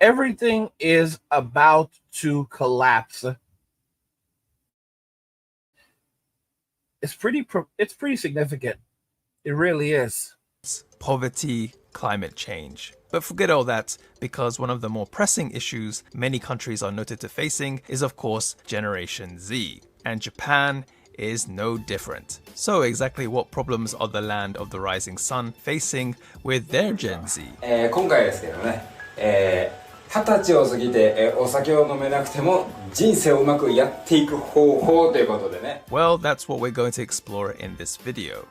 Everything is about to collapse. It's pretty significant. It really is. Poverty, climate change. But forget all that, because one of the more pressing issues many countries are noted to facing is of course Generation Z. And Japan is no different. So exactly what problems are the land of the rising sun facing with their Gen Z? 今回ですけどね、20歳を過ぎて、お酒を飲めなくても人生をうまくやっていく方法ということでね。Well, that's what we're going to explore in this video.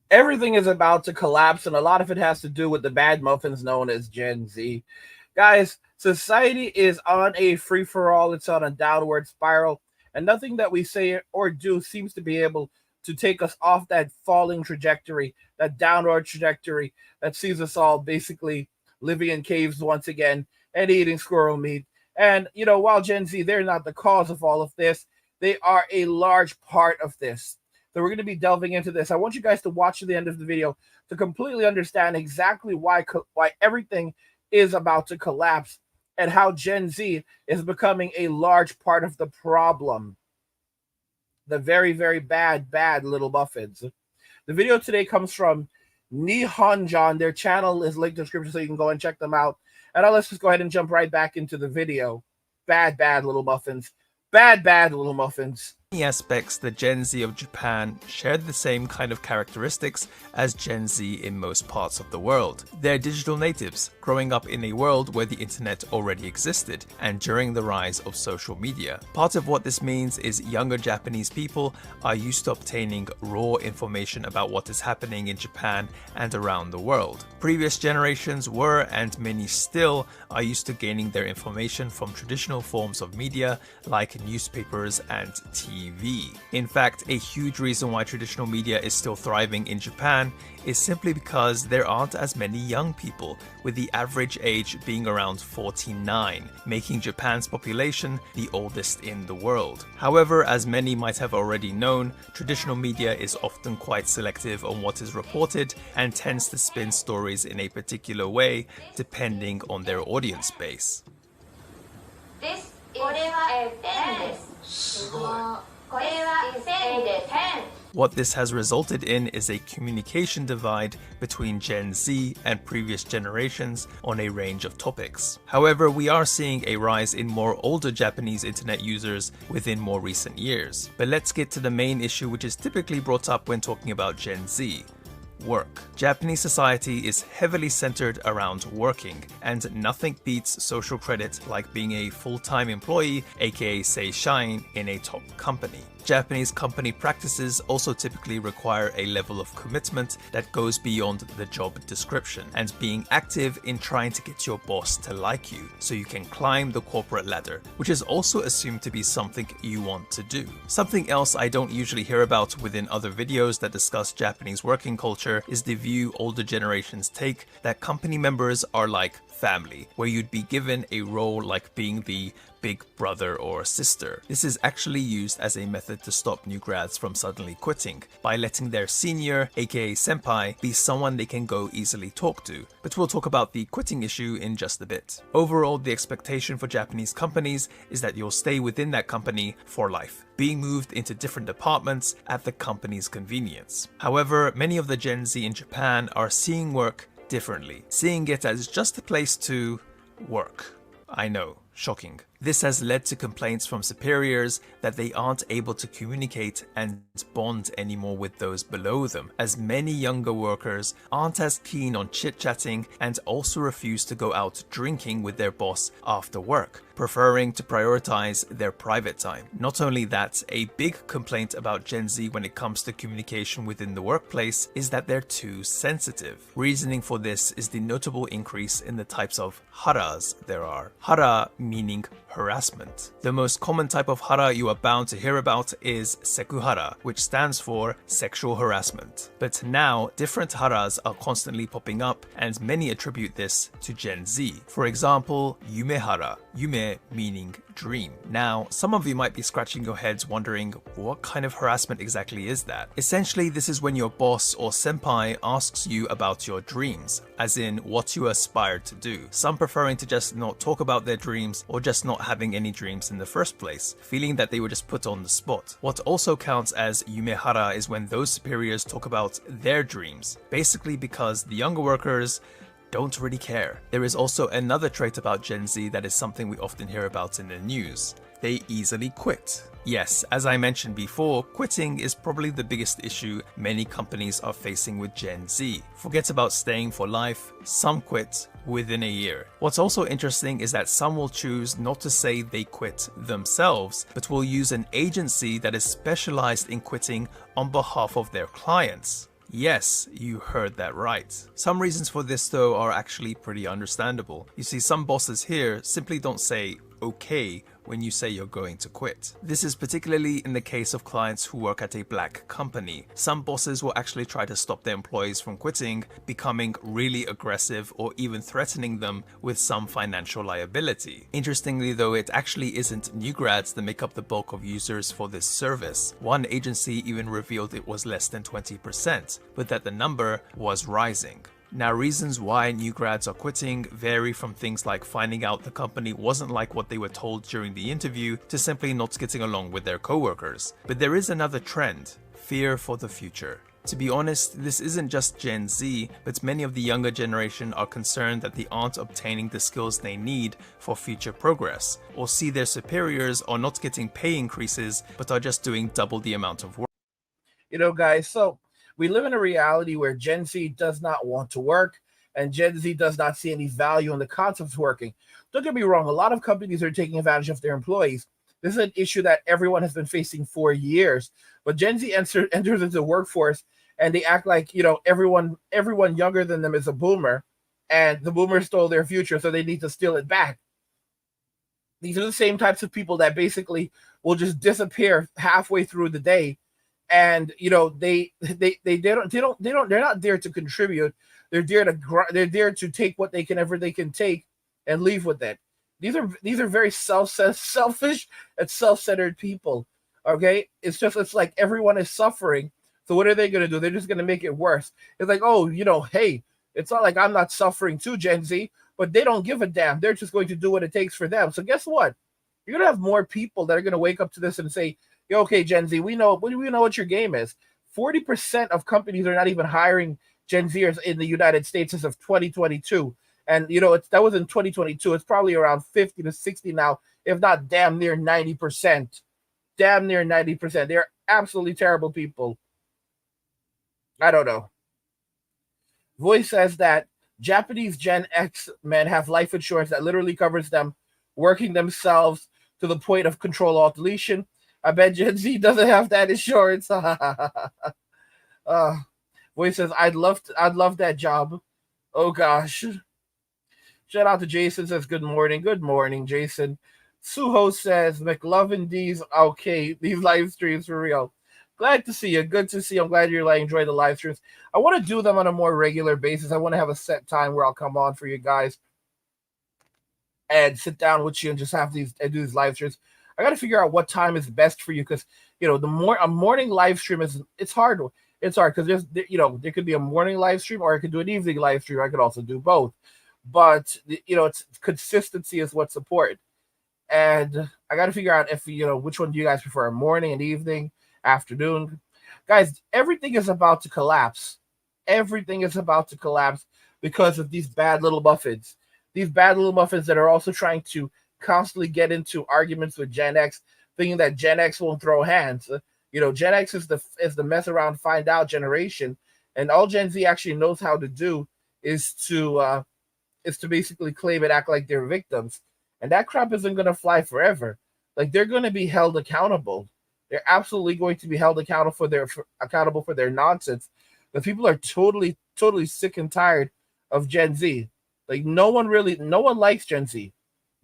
Everything is about to collapse, and a lot of it has to do with the bad muffins known as Gen Z. Guys, society is on a free-for-all. It's on a downward spiral, and nothing that we say or do seems to be able to take us off that falling trajectory, that downward trajectory that sees us all basically living in caves once again and eating squirrel meat. And, while Gen Z, they're not the cause of all of this, they are a large part of this. So we're going to be delving into this. I want you guys to watch to the end of the video to completely understand exactly why everything is about to collapse and how Gen Z is becoming a large part of the problem. The very, very bad little muffins. The video today comes from Nihonjan. Their channel is linked in the description so you can go and check them out. And now let's just go ahead and jump right back into the video. Bad little muffins. Bad little muffins. Many aspects, the Gen Z of Japan shared the same kind of characteristics as Gen Z in most parts of the world. They're digital natives, growing up in a world where the internet already existed, and during the rise of social media. Part of what this means is younger Japanese people are used to obtaining raw information about what is happening in Japan and around the world. Previous generations were, and many still, are used to gaining their information from traditional forms of media like newspapers and TV. In fact, a huge reason why traditional media is still thriving in Japan is simply because there aren't as many young people, with the average age being around 49, making Japan's population the oldest in the world. However, as many might have already known, traditional media is often quite selective on what is reported and tends to spin stories in a particular way depending on their audience base. This is a 10 です。What this has resulted in is a communication divide between Gen Z and previous generations on a range of topics. However, we are seeing a rise in more older Japanese internet users within more recent years. But let's get to the main issue, which is typically brought up when talking about Gen Z. Work. Japanese society is heavily centered around working, and nothing beats social credit like being a full-time employee, aka seishain, in a top company. Japanese company practices also typically require a level of commitment that goes beyond the job description, and being active in trying to get your boss to like you so you can climb the corporate ladder, which is also assumed to be something you want to do. Something else I don't usually hear about within other videos that discuss Japanese working culture is the view older generations take that company members are like family, where you'd be given a role like being the big brother or sister. This is actually used as a method to stop new grads from suddenly quitting, by letting their senior, aka senpai, be someone they can go easily talk to. But we'll talk about the quitting issue in just a bit. Overall, the expectation for Japanese companies is that you'll stay within that company for life, being moved into different departments at the company's convenience. However, many of the Gen Z in Japan are seeing work differently, seeing it as just a place to work. I know, shocking. This has led to complaints from superiors that they aren't able to communicate and bond anymore with those below them, as many younger workers aren't as keen on chit-chatting and also refuse to go out drinking with their boss after work, preferring to prioritize their private time. Not only that, a big complaint about Gen Z when it comes to communication within the workplace is that they're too sensitive. Reasoning for this is the notable increase in the types of haras there are. Hara meaning harassment. The most common type of hara you are bound to hear about is sekuhara, which stands for sexual harassment. But now, different haras are constantly popping up, and many attribute this to Gen Z. For example, yumehara, yume meaning dream. Now, some of you might be scratching your heads wondering, what kind of harassment exactly is that? Essentially, this is when your boss or senpai asks you about your dreams, as in what you aspire to do. Some preferring to just not talk about their dreams, or just not having any dreams in the first place, feeling that they were just put on the spot. What also counts as yumehara is when those superiors talk about their dreams, basically because the younger workers don't really care. There is also another trait about Gen Z that is something we often hear about in the news. They easily quit. Yes, as I mentioned before, quitting is probably the biggest issue many companies are facing with Gen Z. Forget about staying for life, some quit within a year. What's also interesting is that some will choose not to say they quit themselves, but will use an agency that is specialized in quitting on behalf of their clients. Yes, you heard that right. Some reasons for this though are actually pretty understandable. You see, some bosses here simply don't say okay when you say you're going to quit. This is particularly in the case of clients who work at a black company. Some bosses will actually try to stop their employees from quitting, becoming really aggressive or even threatening them with some financial liability. Interestingly though, it actually isn't new grads that make up the bulk of users for this service. One agency even revealed it was less than 20%, but that the number was rising. Now, reasons why new grads are quitting vary from things like finding out the company wasn't like what they were told during the interview to simply not getting along with their coworkers. But there is another trend: fear for the future. To be honest, this isn't just Gen Z, but many of the younger generation are concerned that they aren't obtaining the skills they need for future progress, or see their superiors are not getting pay increases, but are just doing double the amount of work. You know, guys, so we live in a reality where Gen Z does not want to work, and Gen Z does not see any value in the concept of working. Don't get me wrong, a lot of companies are taking advantage of their employees. This is an issue that everyone has been facing for years. But Gen Z enters into the workforce, and they act like, you know, everyone younger than them is a boomer, and the boomers stole their future, so they need to steal it back. These are the same types of people that basically will just disappear halfway through the day, and you know they're not there to contribute. They're there to take what they can take and leave with it. These are very selfish and self-centered people. Okay, it's like everyone is suffering. So what are they going to do? They're just going to make it worse. It's like, oh, you know, hey, it's not like I'm not suffering too, Gen Z, but they don't give a damn. They're just going to do what it takes for them. So guess what? You're going to have more people that are going to wake up to this and say, okay, Gen Z, we know what your game is. 40% of companies are not even hiring Gen Zers in the United States as of 2022. And, you know, that was in 2022. It's probably around 50 to 60 now, if not damn near 90%. Damn near 90%. They're absolutely terrible people. I don't know. Voice says that Japanese Gen X men have life insurance that literally covers them working themselves to the point of Control-Alt-Deletion. I bet Gen Z doesn't have that insurance. Voice says, I'd love that job. Oh gosh. Shout out to Jason, says good morning. Good morning, Jason. Suho says McLovin D's okay. These live streams for real. Glad to see you. Good to see you. I'm glad you're enjoying the live streams. I want to do them on a more regular basis. I want to have a set time where I'll come on for you guys and sit down with you and just have do these live streams. I got to figure out what time is best for you, because you know a morning live stream it's hard. It's hard because there could be a morning live stream, or I could do an evening live stream. I could also do both, but it's consistency is what's important, and I got to figure out if which one do you guys prefer, morning and evening, afternoon. Guys, everything is about to collapse. Everything is about to collapse because of these bad little muffins. These bad little muffins that are also trying to constantly get into arguments with Gen X, thinking that Gen X won't throw hands. Gen X is the mess around, find out generation, and all Gen Z actually knows how to do is to basically claim and act like they're victims, and that crap isn't going to fly forever. Like, they're going to be held accountable. They're absolutely going to be held accountable for their nonsense. But people are totally sick and tired of Gen Z. Like, no one likes Gen Z.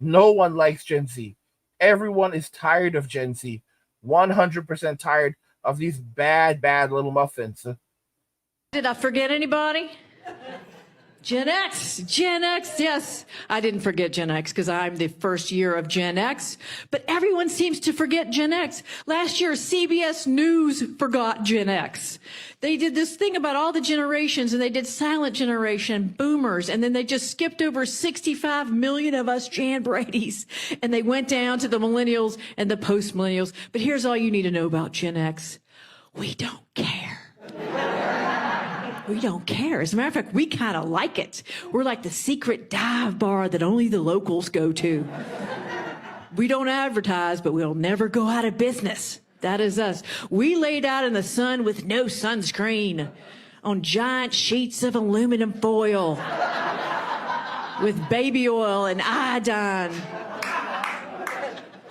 No one likes Gen Z. Everyone is tired of Gen Z. 100% tired of these bad little muffins. Did I forget anybody? Gen X, yes. I didn't forget Gen X because I'm the first year of Gen X, but everyone seems to forget Gen X. Last year, CBS News forgot Gen X. They did this thing about all the generations, and they did silent generation, boomers, and then they just skipped over 65 million of us Jan Bradys, and they went down to the millennials and the post-millennials. But here's all you need to know about Gen X. We don't care. We don't care. As a matter of fact, we kind of like it. We're like the secret dive bar that only the locals go to. We don't advertise, but we'll never go out of business. That is us. We laid out in the sun with no sunscreen on giant sheets of aluminum foil with baby oil and iodine.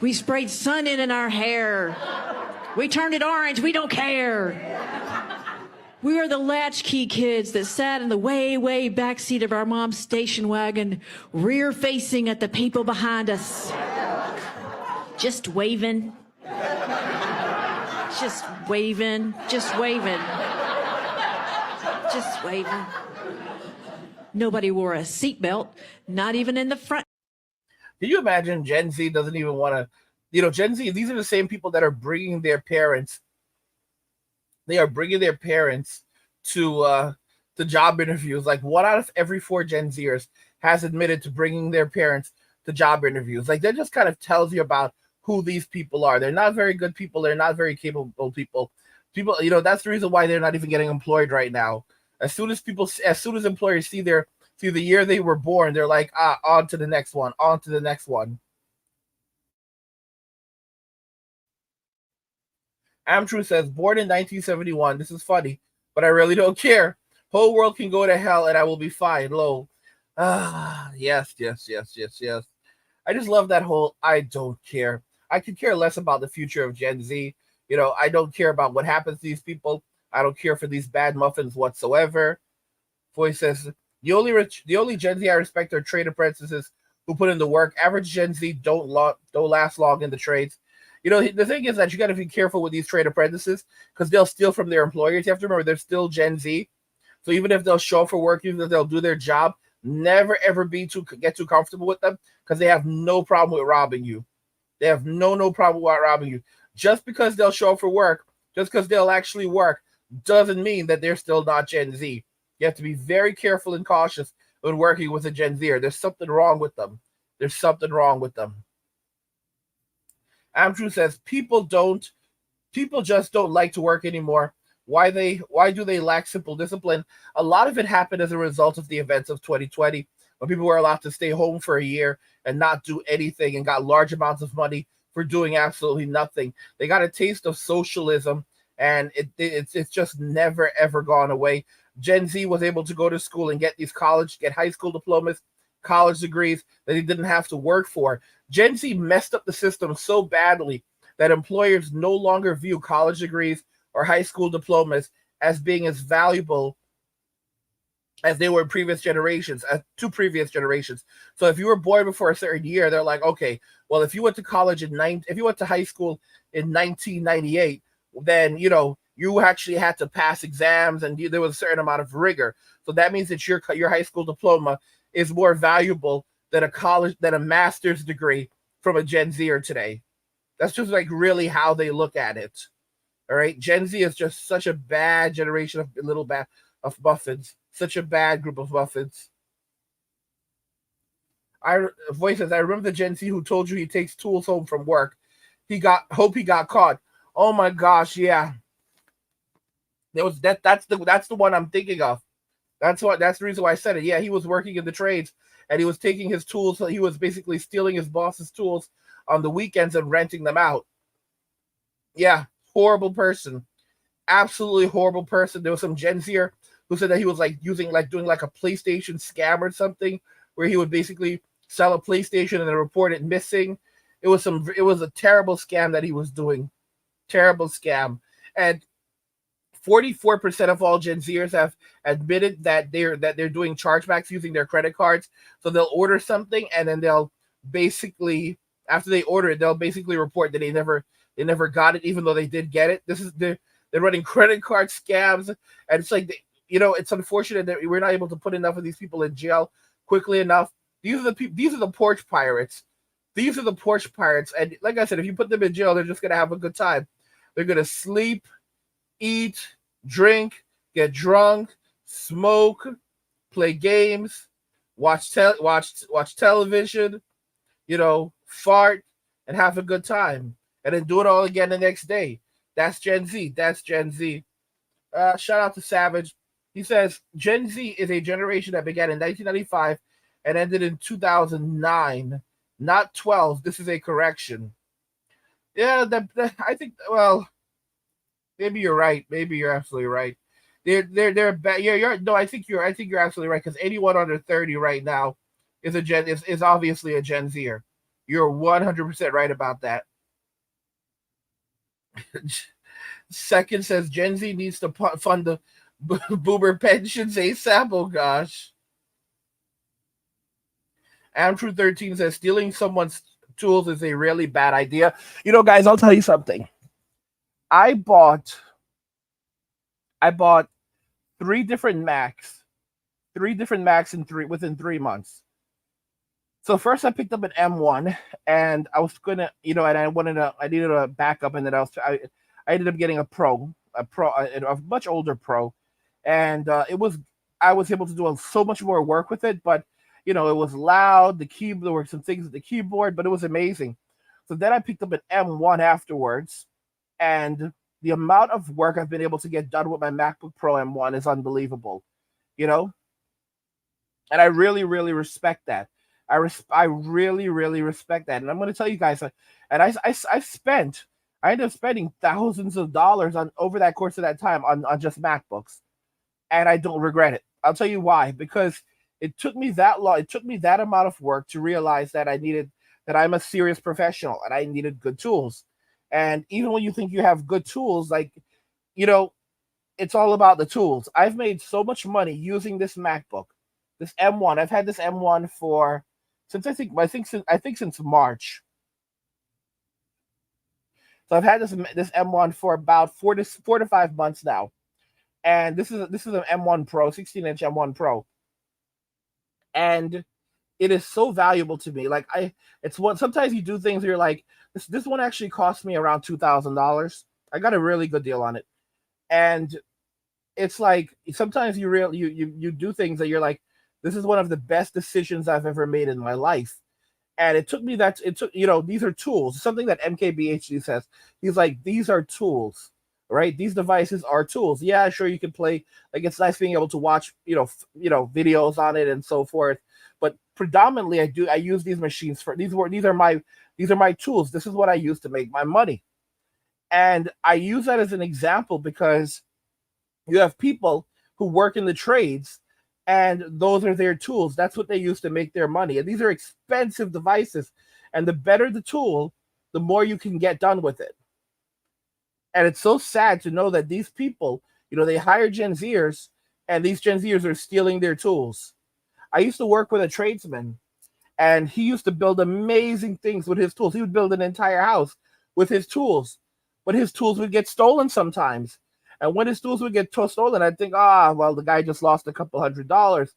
We sprayed sun in our hair. We turned it orange. We don't care. We are the latchkey kids that sat in the way back seat of our mom's station wagon, rear facing at the people behind us. Just waving. Just waving. Just waving. Just waving. Nobody wore a seatbelt, not even in the front. Can you imagine Gen Z doesn't even want to, Gen Z, these are the same people that are bringing their parents. They are bringing their parents to job interviews. Like 1 out of every 4 Gen Zers has admitted to bringing their parents to job interviews. Like that just kind of tells you about who these people are. They're not very good people. They're not very capable people. People, that's the reason why they're not even getting employed right now. As soon as employers see the year they were born, they're like, on to the next one, on to the next one. Amtrue says, born in 1971. This is funny, but I really don't care. Whole world can go to hell and I will be fine. Lol. Yes. I just love that whole I don't care. I could care less about the future of Gen Z. I don't care about what happens to these people. I don't care for these bad muffins whatsoever. Voice says, the only Gen Z I respect are trade apprentices who put in the work. Average Gen Z don't last long in the trades. The thing is that you got to be careful with these trade apprentices because they'll steal from their employers. You have to remember they're still Gen Z. So even if they'll show up for work, even if they'll do their job, never ever get too comfortable with them because they have no problem with robbing you. They have no problem with robbing you. Just because they'll show up for work, just because they'll actually work, doesn't mean that they're still not Gen Z. You have to be very careful and cautious when working with a Gen Zer. There's something wrong with them. Amtrue says people just don't like to work anymore. Why do they lack simple discipline? A lot of it happened as a result of the events of 2020, when people were allowed to stay home for a year and not do anything and got large amounts of money for doing absolutely nothing. They got a taste of socialism, and it's just never ever gone away. Gen Z was able to go to school and get high school diplomas, college degrees that they didn't have to work for. Gen Z messed up the system so badly that employers no longer view college degrees or high school diplomas as being as valuable as they were in previous generations. So if you were born before a certain year, they're like, okay, well, if you went to college if you went to high school in 1998, then you actually had to pass exams and there was a certain amount of rigor. So that means that your high school diploma is more valuable than a master's degree from a Gen Zer today. That's just like really how they look at it. All right, Gen Z is just such a bad generation of muffins, such a bad group of muffins. Voices. I remember the Gen Z who told you he takes tools home from work. Hope he got caught. Oh my gosh, yeah. That's the one I'm thinking of. That's the reason why I said it. Yeah, he was working in the trades and he was taking his tools. So he was basically stealing his boss's tools on the weekends and renting them out. Yeah, horrible person. Absolutely horrible person. There was some Gen Zer who said that he was doing a PlayStation scam or something, where he would basically sell a PlayStation and then report it missing. It was a terrible scam that he was doing. Terrible scam. And 44% of all Gen Zers have admitted that they're doing chargebacks using their credit cards. So they'll order something and then they'll basically, after they order it, they'll basically report that they never got it, even though they did get it. They're running credit card scams, and it's like it's unfortunate that we're not able to put enough of these people in jail quickly enough. These are the porch pirates. These are the porch pirates. And like I said, if you put them in jail, they're just going to have a good time. They're going to sleep, eat, drink, get drunk, smoke, play games, watch television, fart, and have a good time. And then do it all again the next day. That's Gen Z. Shout out to Savage. He says, Gen Z is a generation that began in 1995 and ended in 2009, not 12. This is a correction. Yeah, I think, well, maybe you're right. Maybe you're absolutely right. They're bad. I think you're absolutely right, because anyone under 30 right now is obviously a Gen Zer. You're 100% right about that. Second says Gen Z needs to fund the boomer pensions ASAP. Oh gosh. Andrew 13 says stealing someone's tools is a really bad idea. Guys, I'll tell you something. I bought 3 different Macs within 3 months. So first I picked up an M1, and I was gonna, and I needed a backup, and then I ended up getting a much older Pro, and I was able to do so much more work with it, but it was loud. There were some things with the keyboard, but it was amazing. So then I picked up an M1 afterwards, and the amount of work I've been able to get done with my MacBook Pro M1 is unbelievable, and I really, really respect that. I really, really respect that. And I'm going to tell you guys, and I ended up spending thousands of dollars over that course of that time on just MacBooks. And I don't regret it. I'll tell you why. Because it took me that long. It took me that amount of work to realize that that I'm a serious professional and I needed good tools. And even when you think you have good tools, it's all about the tools. I've made so much money using this MacBook, this M1. I've had this M1 since March. So I've had this M1 for about 4 to 5 months now, and this is an M1 Pro, 16-inch M1 Pro, and it is so valuable to me. Sometimes you do things where you're like, this one actually cost me around $2,000. I got a really good deal on it, and it's like sometimes you do things that you're like, this is one of the best decisions I've ever made in my life. And these are tools. Something that MKBHD says. He's like, these are tools, right? These devices are tools. Yeah, sure, you can play. It's nice being able to watch, videos on it and so forth. But predominantly, I use these machines for these are my tools. This is what I use to make my money. And I use that as an example because you have people who work in the trades, and those are their tools. That's what they use to make their money. And these are expensive devices. And the better the tool, the more you can get done with it. And it's so sad to know that these people, they hire Gen Zers, and these Gen Zers are stealing their tools. I used to work with a tradesman, and he used to build amazing things with his tools. He would build an entire house with his tools, but his tools would get stolen sometimes. And when his tools would get stolen, I'd think, the guy just lost a couple $100.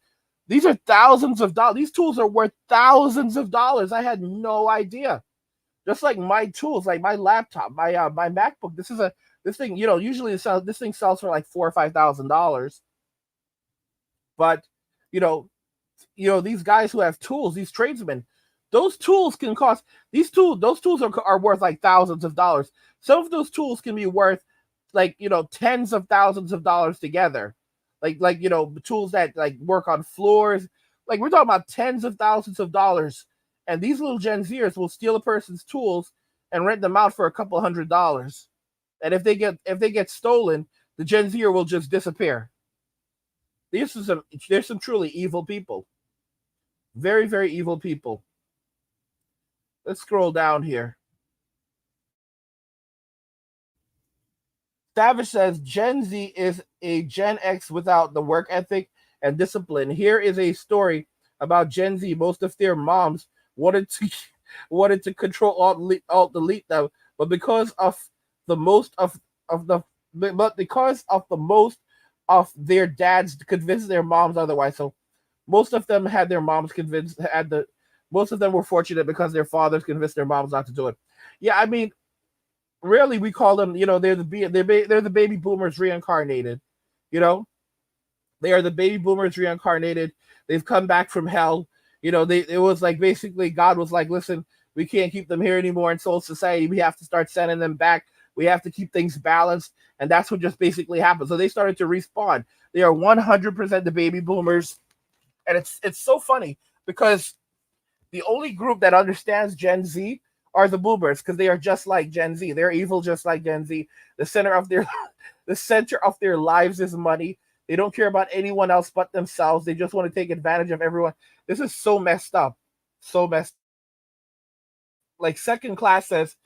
These are thousands of dollars. These tools are worth thousands of dollars. I had no idea. Just like my tools, like my laptop, my MacBook. This thing, usually this thing sells for like $4,000 or $5,000. But these guys who have tools, these tradesmen, those tools can cost. Those tools are worth like thousands of dollars. Some of those tools can be worth tens of thousands of dollars together, tools that work on floors. We're talking about tens of thousands of dollars, and these little Gen Zers will steal a person's tools and rent them out for a couple $100. And if they get stolen, the Gen Zer will just disappear. There's some truly evil people, very, very evil people. Let's scroll down here. Savage says Gen Z is a Gen X without the work ethic and discipline. Here is a story about Gen Z. Most of their moms wanted to control alt delete them, but because of the most of their dads to convince their moms otherwise. So most of them had their moms convinced. Most of them were fortunate because their fathers convinced their moms not to do it. Yeah, I mean, really, we call them. They're the baby boomers reincarnated. You know, they are the baby boomers reincarnated. They've come back from hell. It was like basically God was like, listen, we can't keep them here anymore in soul society. We have to start sending them back. We have to keep things balanced, and that's what just basically happened. So they started to respawn. They are 100% the baby boomers, and it's so funny because the only group that understands Gen Z are the boomers because they are just like Gen Z. They're evil just like Gen Z. The center of their the center of their lives is money. They don't care about anyone else but themselves. They just want to take advantage of everyone. This is so messed up. So messed. Like second class says,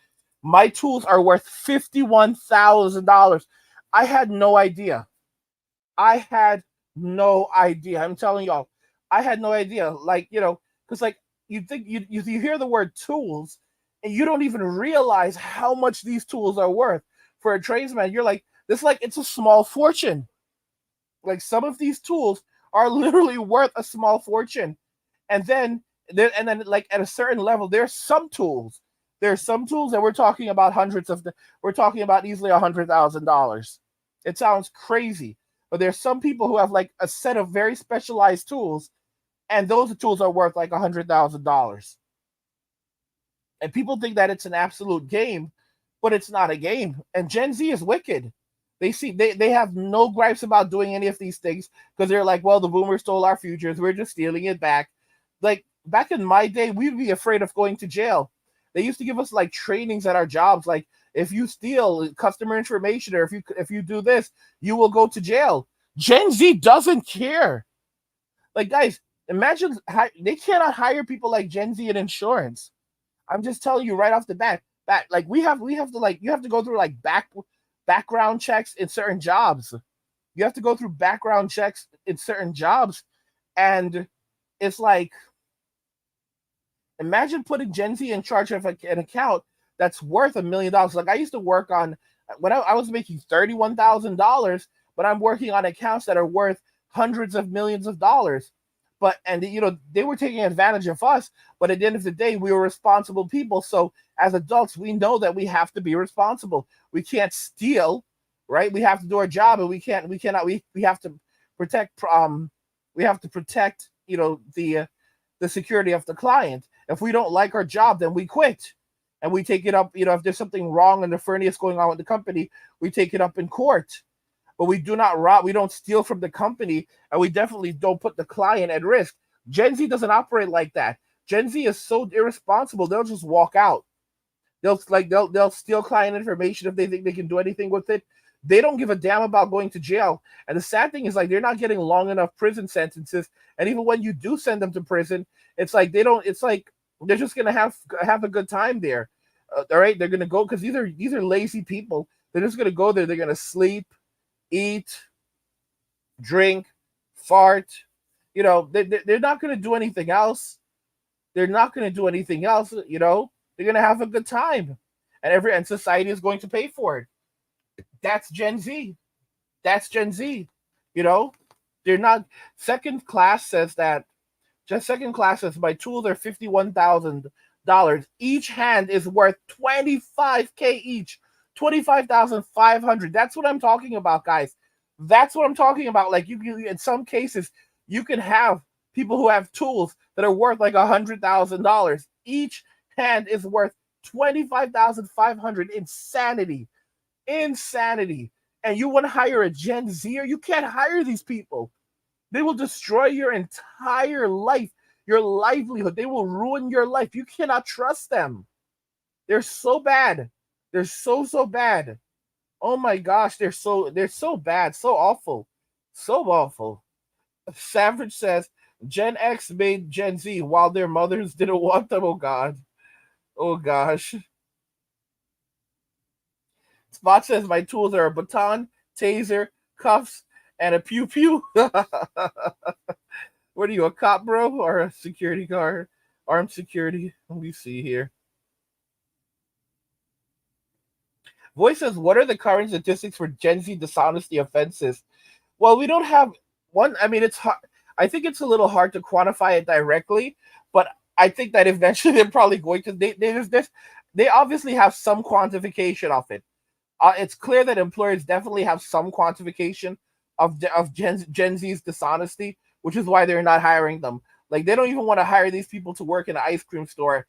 my tools are worth $51,000. I had no idea. I had no idea. I'm telling y'all, I had no idea. Like, because like you think you hear the word tools and you don't even realize how much these tools are worth. For a tradesman, you're like, it's a small fortune. Like some of these tools are literally worth a small fortune. And then like at a certain level, there's some tools that we're talking about we're talking about easily $100,000. It sounds crazy, but there's some people who have like a set of very specialized tools, and those tools are worth like $100,000. And people think that it's an absolute game, but it's not a game. And Gen Z is wicked. They have no gripes about doing any of these things because they're like, well, the boomers stole our futures. We're just stealing it back. Like back in my day, we'd be afraid of going to jail. They used to give us like trainings at our jobs, like if you steal customer information or if you do this, you will go to jail. Gen Z doesn't care. Like guys, imagine they cannot hire people like Gen Z in insurance. I'm just telling you right off the bat. Like we have to like you have to go through like background checks in certain jobs. You have to go through background checks in certain jobs, and it's like, imagine putting Gen Z in charge of an account that's worth $1 million. Like I used to work on when I was making $31,000, but I'm working on accounts that are worth hundreds of millions of dollars. They were taking advantage of us, but at the end of the day, we were responsible people. So as adults, we know that we have to be responsible. We can't steal, right? We have to do our job, and we have to protect the security of the client. If we don't like our job, then we quit and we take it up. If there's something wrong and nefarious going on with the company, we take it up in court. But we do not rob, we don't steal from the company, and we definitely don't put the client at risk. Gen Z doesn't operate like that. Gen Z is so irresponsible, they'll just walk out. They'll steal client information if they think they can do anything with it. They don't give a damn about going to jail. And the sad thing is, like, they're not getting long enough prison sentences. And even when you do send them to prison, it's like they're just gonna have a good time there. All right, they're gonna go because these are lazy people. They're just gonna go there. They're gonna sleep, eat, drink, fart. They're not gonna do anything else. They're not gonna do anything else. They're gonna have a good time, and society is going to pay for it. That's Gen Z. That's Gen Z. They're not. Second class says that. Just second class says my tools are $51,000. Each hand is worth $25K each. 25,500. That's what I'm talking about, guys. That's what I'm talking about. Like you in some cases, you can have people who have tools that are worth like $100,000. Each hand is worth 25,500. Insanity. And you want to hire a Gen Zer? You can't hire these people. They will destroy your entire life, your livelihood. They will ruin your life. You cannot trust them. They're so bad. They're so bad. Oh my gosh, they're so bad, so awful. So awful. Savage says Gen X made Gen Z while their mothers didn't want them. Oh God. Oh gosh. Spot says my tools are a baton, taser, cuffs, and a pew pew. What are you, a cop, bro, or a security guard? Armed security. Let me see here. Voice says, what are the current statistics for Gen Z dishonesty offenses? Well, we don't have one. I mean, it's hard. I think it's a little hard to quantify it directly, but I think that eventually they're probably going to. They obviously have some quantification of it. It's clear that employers definitely have some quantification of Gen Z's dishonesty, which is why they're not hiring them. Like they don't even want to hire these people to work in an ice cream store.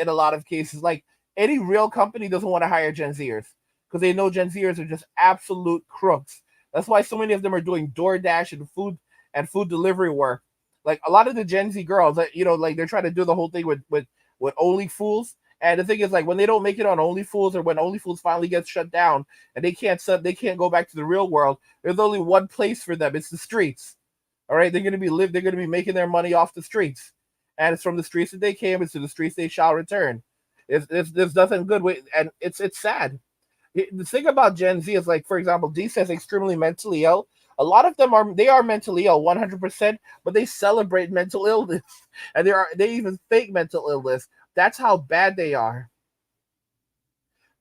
In a lot of cases, like any real company doesn't want to hire Gen Zers because they know Gen Zers are just absolute crooks. That's why so many of them are doing DoorDash and food delivery work. Like a lot of the Gen Z girls, that like they're trying to do the whole thing with Only Fools. And the thing is, like when they don't make it on OnlyFools, or when OnlyFools finally gets shut down and they can't go back to the real world, there's only one place for them. It's the streets. All right, they're gonna be making their money off the streets, and it's from the streets that they came. It's to the streets they shall return. There's nothing good with, and it's sad. The thing about Gen Z is, like, for example, D says extremely mentally ill. A lot of them are mentally ill 100%, but they celebrate mental illness, and they even fake mental illness. That's how bad they are.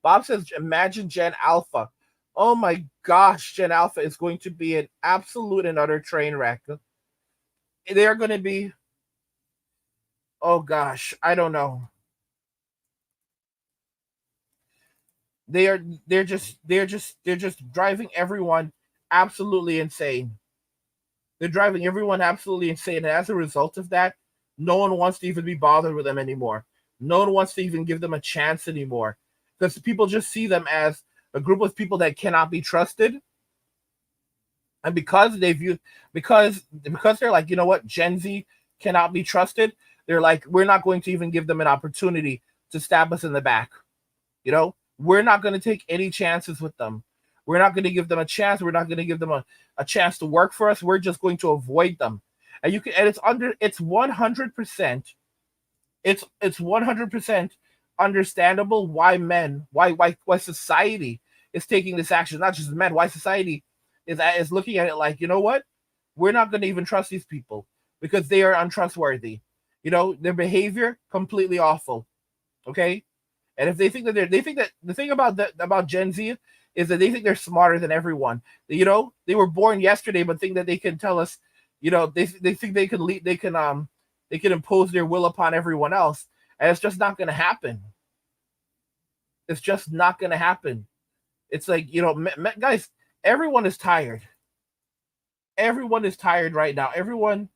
Bob says, imagine Gen Alpha. Oh my gosh, Gen Alpha is going to be an absolute and utter train wreck. They are going to be, oh gosh, I don't know. They're just driving everyone absolutely insane. They're driving everyone absolutely insane, and as a result of that, no one wants to even be bothered with them anymore. No one wants to even give them a chance anymore because people just see them as a group of people that cannot be trusted. And because they're like, you know what, Gen Z cannot be trusted, they're like, we're not going to even give them an opportunity to stab us in the back. We're not going to take any chances with them. We're not going to give them a chance. We're not going to give them a chance to work for us. We're just going to avoid them. And it's 100%. It's 100% understandable why society is taking this action. Not just men, why society is looking at it like, you know what? We're not going to even trust these people because they are untrustworthy. Their behavior completely awful. Okay? And if they think that the thing about Gen Z is that they think they're smarter than everyone. They were born yesterday, but think that they can tell us. They think they can lead, they can impose their will upon everyone else, and it's just not going to happen. It's just not going to happen. It's like, guys, everyone is tired. Everyone is tired right now. Everyone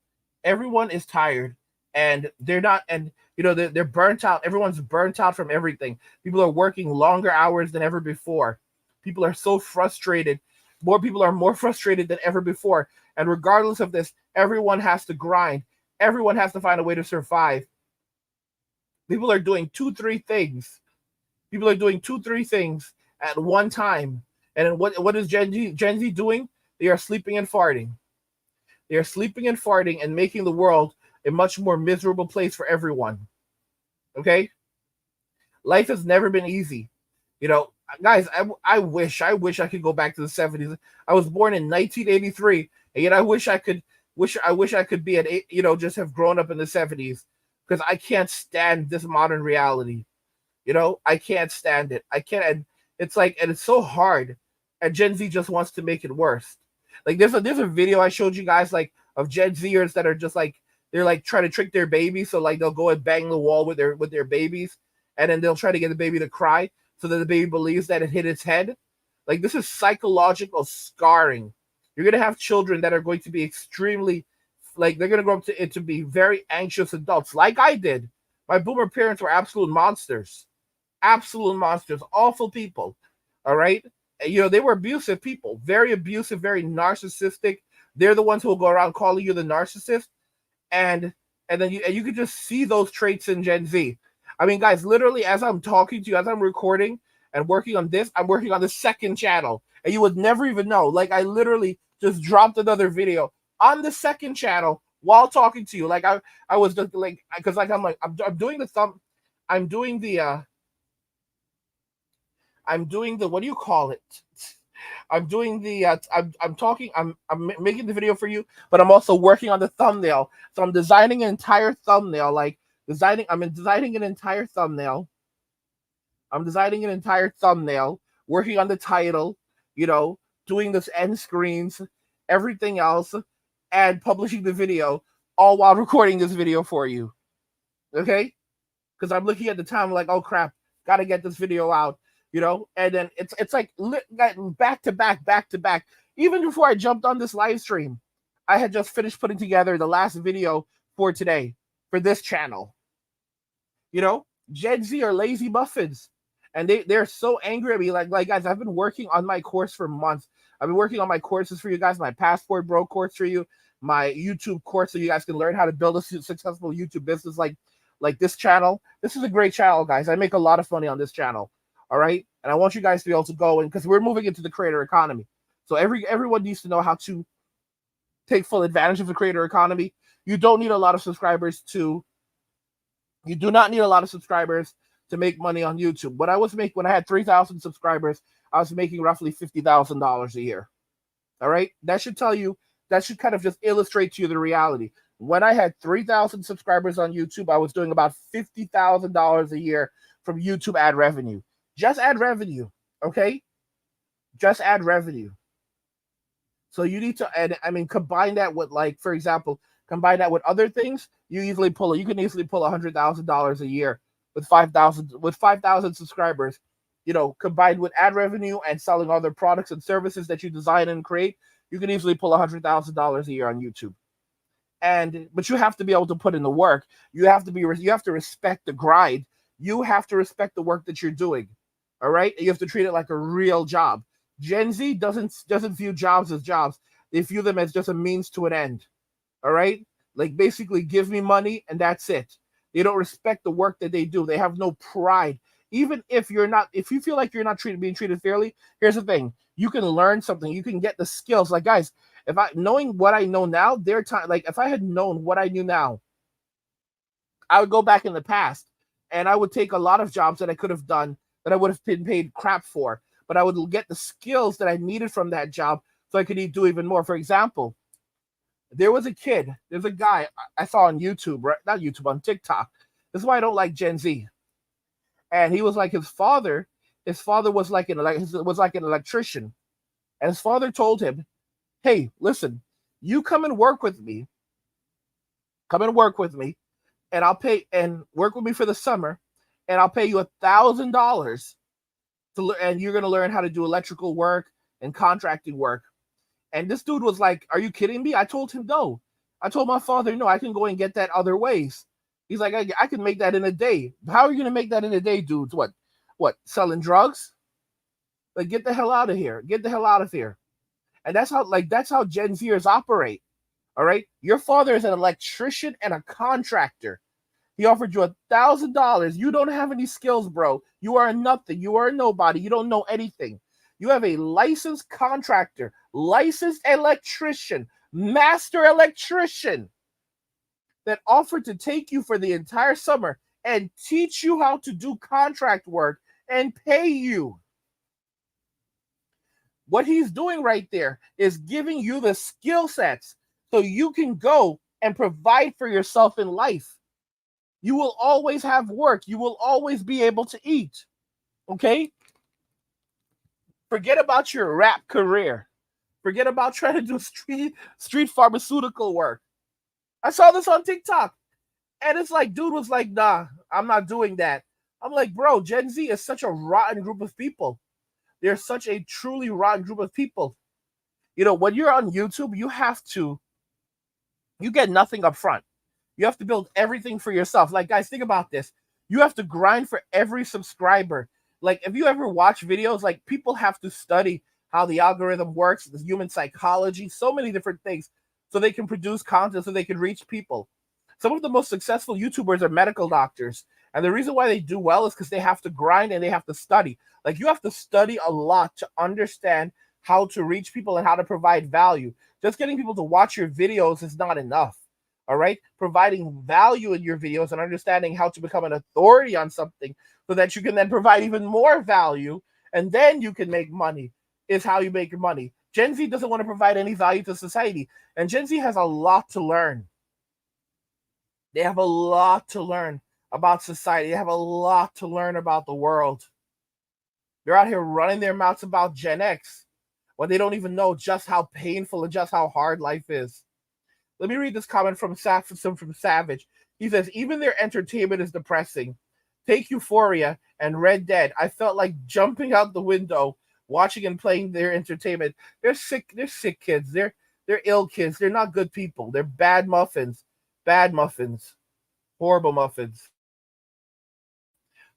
is tired, and they're not, and they're burnt out. Everyone's burnt out from everything. People are working longer hours than ever before. People are so frustrated. More people are more frustrated than ever before. And regardless of this, everyone has to grind. Everyone has to find a way to survive. People are doing 2-3 things. People are doing 2-3 things at one time. And what is Gen Z doing? They are sleeping and farting. They are sleeping and farting and making the world a much more miserable place for everyone. Okay? Life has never been easy. Guys, I wish I could go back to the 70s. I was born in 1983, and yet I wish I could be at just have grown up in the 70s, because I can't stand this modern reality. I can't stand it. I can't. And it's so hard, and Gen Z just wants to make it worse. Like there's a video I showed you guys, like, of Gen Zers that are just like, they're like trying to trick their babies, so like they'll go and bang the wall with their babies, and then they'll try to get the baby to cry so that the baby believes that it hit its head. Like, this is psychological scarring. You're gonna have children that are going to be extremely, like, they're gonna grow up to be very anxious adults, like I did. My boomer parents were absolute monsters, awful people. All right, they were abusive people, very abusive, very narcissistic. They're the ones who will go around calling you the narcissist, and then you could just see those traits in Gen Z. I mean, guys, literally, as I'm talking to you, as I'm recording and working on this, I'm working on the second channel, and you would never even know. Like, I literally just dropped another video on the second channel while talking to you. Like, I was just like, because like I'm doing the I'm doing the what do you call it? I'm doing the I'm talking, I'm making the video for you, but I'm also working on the thumbnail. So I'm designing an entire thumbnail, I'm designing an entire thumbnail. Working on the title, doing this end screens, everything else, and publishing the video, all while recording this video for you. Okay? Because I'm looking at the time like, oh crap, gotta get this video out, and then it's like back to back. Even before I jumped on this live stream, I had just finished putting together the last video for today for this channel. Gen Z are lazy muffins, and they're so angry at me. Like guys, I've been working on my course for months. I've been working on my courses for you guys, my Passport Bro course for you, my YouTube course, so you guys can learn how to build a successful YouTube business like this channel. This is a great channel, guys. I make a lot of money on this channel. All right. And I want you guys to be able to go in, because we're moving into the creator economy. So everyone needs to know how to take full advantage of the creator economy. You don't need a lot of subscribers you do not need a lot of subscribers to make money on YouTube. When I had 3,000 subscribers, I was making roughly $50,000 a year. All right. That should kind of just illustrate to you the reality. When I had 3,000 subscribers on YouTube, I was doing about $50,000 a year from YouTube ad revenue. Just ad revenue, okay? Just ad revenue. So you need to, and I mean, combine that with, like, for example, combine that with other things. You can easily pull $100,000 a year with 5,000 subscribers. Combined with ad revenue and selling other products and services that you design and create, you can easily pull $100,000 a year on YouTube. But you have to be able to put in the work. You have to respect the grind. You have to respect the work that you're doing. All right. You have to treat it like a real job. Gen Z doesn't view jobs as jobs. They view them as just a means to an end. All right. Like, basically, give me money and that's it. They don't respect the work that they do. They have no pride. Even if you feel like you're not being treated fairly, here's the thing. You can learn something. You can get the skills. Like, guys, knowing what I know now, if I had known what I knew now, I would go back in the past and I would take a lot of jobs that I could have done that I would have been paid crap for, but I would get the skills that I needed from that job so I could do even more. For example, there's a guy I saw on YouTube, right? Not YouTube, on TikTok. This is why I don't like Gen Z. And he was like, his father was like an electrician. And his father told him, hey, listen, you come and work with me. And I'll pay, and work with me for the summer, and I'll pay you $1,000 and you're going to learn how to do electrical work and contracting work. And this dude was like, are you kidding me? I told him no. I told my father, no, I can go and get that other ways. He's like, I can make that in a day. How are you going to make that in a day, dudes? What, selling drugs? Like, get the hell out of here. Get the hell out of here. And that's how Gen Zers operate. All right. Your father is an electrician and a contractor. He offered you $1,000. You don't have any skills, bro. You are nothing. You are nobody. You don't know anything. You have a licensed contractor, licensed electrician, master electrician that offered to take you for the entire summer and teach you how to do contract work and pay you. What he's doing right there is giving you the skill sets so you can go and provide for yourself in life. You will always have work. You will always be able to eat. Okay? Forget about your rap career. Forget about trying to do street pharmaceutical work. I saw this on TikTok. And it's like, dude was like, nah, I'm not doing that. I'm like, bro, Gen Z is such a rotten group of people. They're such a truly rotten group of people. When you're on YouTube, you get nothing up front. You have to build everything for yourself. Like, guys, think about this. You have to grind for every subscriber. Like, if you ever watch videos, like, people have to study how the algorithm works, the human psychology, so many different things, so they can produce content, so they can reach people. Some of the most successful YouTubers are medical doctors. And the reason why they do well is because they have to grind and they have to study. Like, you have to study a lot to understand how to reach people and how to provide value. Just getting people to watch your videos is not enough. All right? Providing value in your videos and understanding how to become an authority on something so that you can then provide even more value and then you can make money is how you make your money. Gen Z doesn't want to provide any value to society. And Gen Z has a lot to learn. They have a lot to learn about society. They have a lot to learn about the world. They're out here running their mouths about Gen X. when they don't even know just how painful and just how hard life is. Let me read this comment from Savage. He says, even their entertainment is depressing. Take Euphoria and Red Dead. I felt like jumping out the window, watching and playing their entertainment. They're sick kids. They're ill kids. They're not good people. They're bad muffins. Bad muffins. Horrible muffins.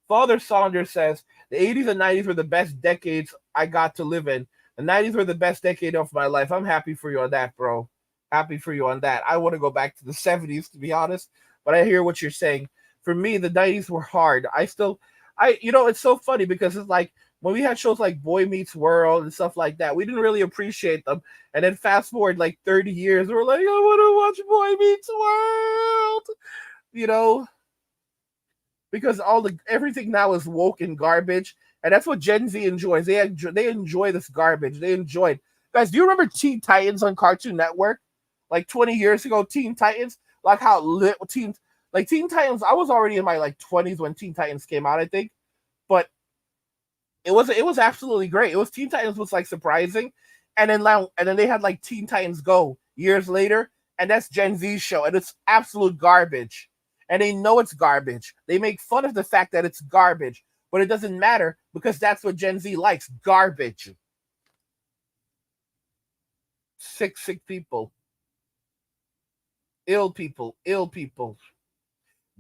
Father Saunders says, the 80s and 90s were the best decades I got to live in. The 90s were the best decade of my life. I'm happy for you on that, bro. Happy for you on that. I want to go back to the 70s, to be honest, but I hear what you're saying. For me, the 90s were hard. It's so funny because it's like when we had shows like Boy Meets World and stuff like that, we didn't really appreciate them. And then fast forward like 30 years, we're like, I want to watch Boy Meets World, because everything now is woke and garbage. And that's what Gen Z enjoys. They enjoy this garbage. They enjoy it. Guys, do you remember Teen Titans on Cartoon Network? Like 20 years ago, Teen Titans? Like how lit Teen Titans, I was already in my like 20s when Teen Titans came out, I think. But it was absolutely great. Teen Titans was like surprising. And then they had like Teen Titans Go years later, and that's Gen Z's show, and it's absolute garbage. And they know it's garbage. They make fun of the fact that it's garbage, but it doesn't matter because that's what Gen Z likes, garbage. Sick people. Ill people.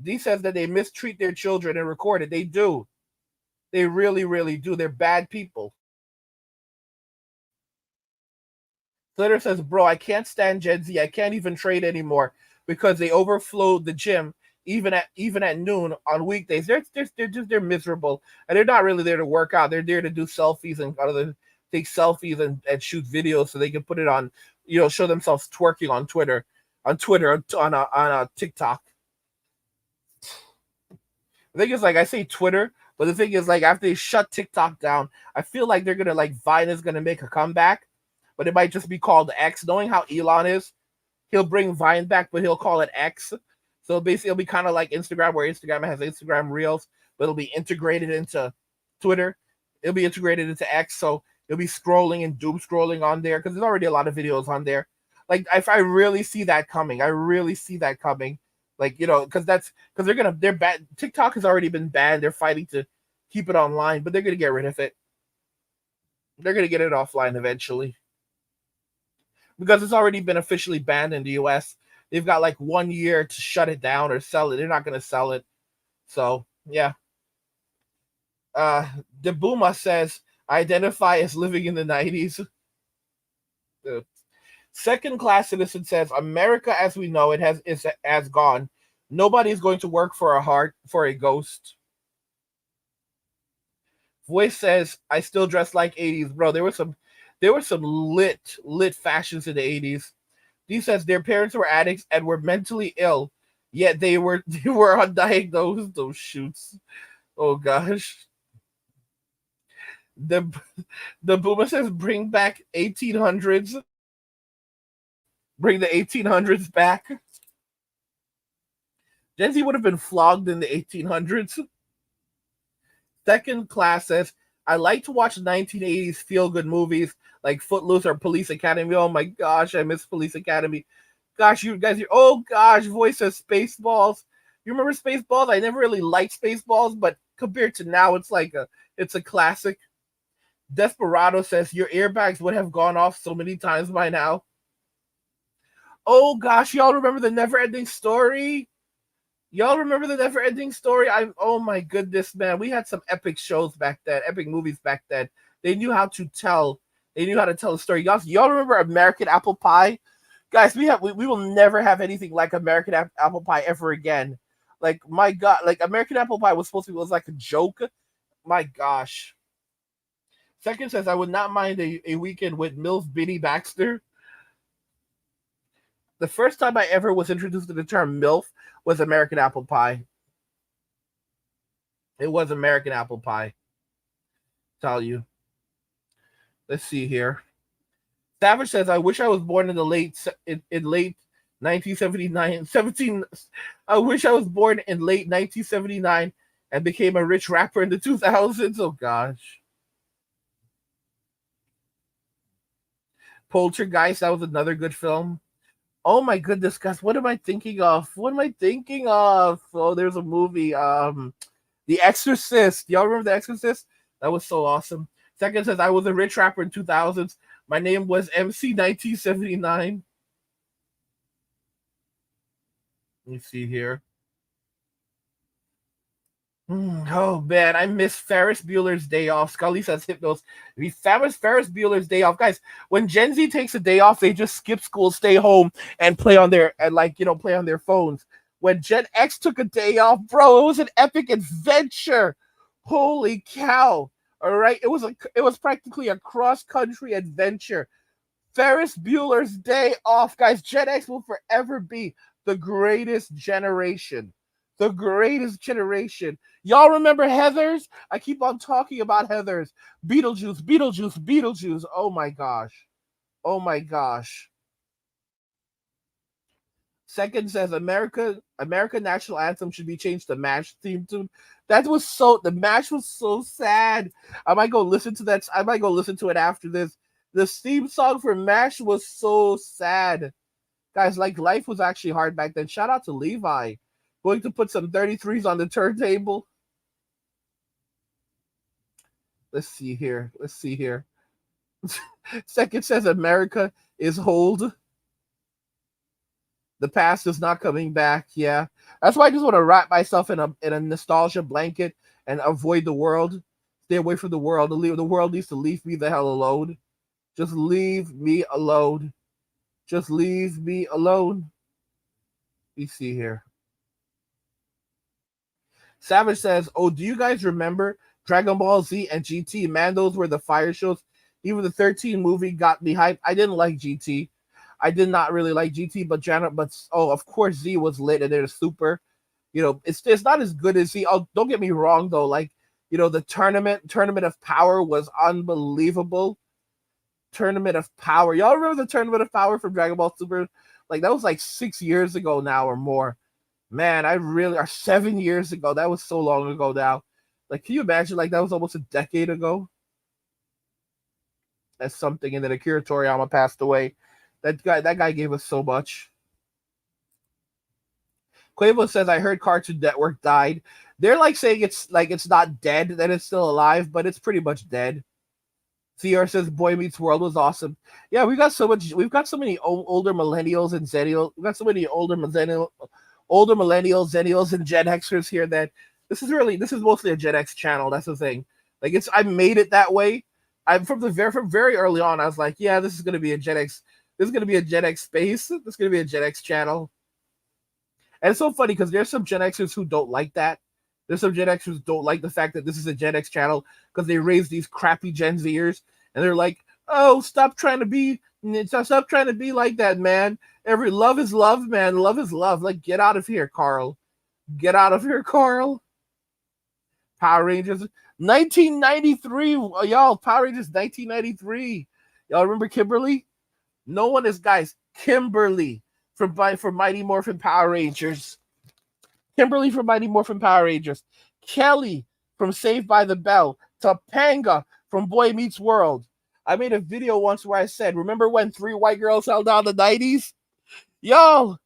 D says that they mistreat their children and record it. They do. They really, really do. They're bad people. Slitter says, bro, I can't stand Gen Z. I can't even trade anymore because they overflow the gym even at noon on weekdays. They're miserable, and they're not really there to work out. They're there to do selfies and take selfies and shoot videos so they can put it on, show themselves twerking on Twitter, on a TikTok. The thing is, like, I say Twitter, but the thing is, like, after they shut TikTok down, I feel like they're gonna, like, Vine is gonna make a comeback, but it might just be called X. Knowing how Elon is, he'll bring Vine back, but he'll call it X. So basically, it'll be kind of like Instagram, where Instagram has Instagram Reels, but it'll be integrated into Twitter. It'll be integrated into X, so you'll be scrolling and doom scrolling on there because there's already a lot of videos on there. Like, I really see that coming. Like, because they're bad. TikTok has already been banned. They're fighting to keep it online, but they're gonna get rid of it. They're gonna get it offline eventually because it's already been officially banned in the US. They've got like 1 year to shut it down or sell it. They're not gonna sell it. So yeah. Debuma says, I identify as living in the 90s. Second class citizen says, America as we know it has gone. Nobody's going to work for a ghost. Voice says, I still dress like 80s. Bro, there were some lit fashions in the 80s. He says their parents were addicts and were mentally ill, yet they were undiagnosed. Those shoots. Oh gosh. The boomer says bring back 1800s. Bring the 1800s back. Gen Z would have been flogged in the 1800s. Second class says, I like to watch 1980s feel-good movies like Footloose or Police Academy. Oh my gosh, I miss Police Academy. Gosh, you guys, oh gosh, Voice says Spaceballs. You remember Spaceballs? I never really liked Spaceballs, but compared to now, it's a classic. Desperado says, your airbags would have gone off so many times by now. Oh gosh, y'all remember the Never-Ending Story? Oh my goodness, man. We had some epic shows back then, epic movies back then. They knew how to tell a story. Y'all remember American Apple Pie? Guys, we will never have anything like American Apple Pie ever again. Like, my God, like American Apple Pie was like a joke. My gosh. Second says, I would not mind a weekend with MILF Biddy Baxter. The first time I ever was introduced to the term MILF was American Apple Pie. It was American Apple Pie. Tell you. Let's see here. Savage says, I wish I was born in the late 1979. I wish I was born in late 1979 and became a rich rapper in the 2000s. Oh gosh. Poltergeist, that was another good film. Oh my goodness, guys, what am I thinking of? Oh, there's a movie, The Exorcist. Y'all remember The Exorcist? That was so awesome. Second says, I was a rich rapper in 2000s. My name was MC 1979. Let me see here. Oh man, I miss Ferris Bueller's Day Off. Scully says Hypnos. Ferris Bueller's Day Off, guys. When Gen Z takes a day off, they just skip school, stay home, and play on their play on their phones. When Gen X took a day off, bro, it was an epic adventure. Holy cow! All right, it was practically a cross country adventure. Ferris Bueller's Day Off, guys. Gen X will forever be the greatest generation. The greatest generation. Y'all remember Heathers? I keep on talking about Heathers. Beetlejuice. Oh my gosh. Second says American national anthem should be changed to MASH theme tune. The MASH was so sad. I might go listen to that. I might go listen to it after this. The theme song for MASH was so sad. Guys, like life was actually hard back then. Shout out to Levi. Going to put some 33s on the turntable. Let's see here. Second says America is hold. The past is not coming back. Yeah. That's why I just want to wrap myself in a nostalgia blanket and avoid the world. Stay away from the world. The world needs to leave me the hell alone. Just leave me alone. Just leave me alone. Let me see here. Savage says, oh, do you guys remember Dragon Ball Z and GT? Man, those were the fire shows. Even the 13 movie got me hyped. I didn't like GT. I did not really like GT, but of course Z was lit and they're super. It's not as good as Z. Oh, don't get me wrong though. The Tournament of Power was unbelievable. Tournament of Power. Y'all remember the Tournament of Power from Dragon Ball Super? That was 6 years ago now or more. Man, or 7 years ago. That was so long ago now. Can you imagine? That was almost a decade ago. That's something. And then Akira Toriyama passed away. That guy gave us so much. Quavo says, I heard Cartoon Network died. They're saying it's not dead, that it's still alive, but it's pretty much dead. CR says Boy Meets World was awesome. Yeah, we've got so many older millennials and zennials. We've got so many older millennials, zennials, and Gen Xers here that this is mostly a Gen X channel. That's the thing. I made it that way. From very early on, I was like, yeah, this is gonna be a Gen X. This is gonna be a Gen X space. This is gonna be a Gen X channel. And it's so funny because there's some Gen Xers who don't like that. There's some Gen Xers who don't like the fact that this is a Gen X channel because they raise these crappy Gen Zers and they're like, oh, stop trying to be like that, man. Love is love, man. Love is love. Get out of here, Carl. Get out of here, Carl. Power Rangers 1993. Y'all, Power Rangers 1993. Y'all remember Kimberly? No one is, guys. Kimberly from Mighty Morphin Power Rangers. Kimberly from Mighty Morphin Power Rangers. Kelly from Saved by the Bell. Topanga from Boy Meets World. I made a video once where I said, remember when 3 white girls held down the 90s? Y'all,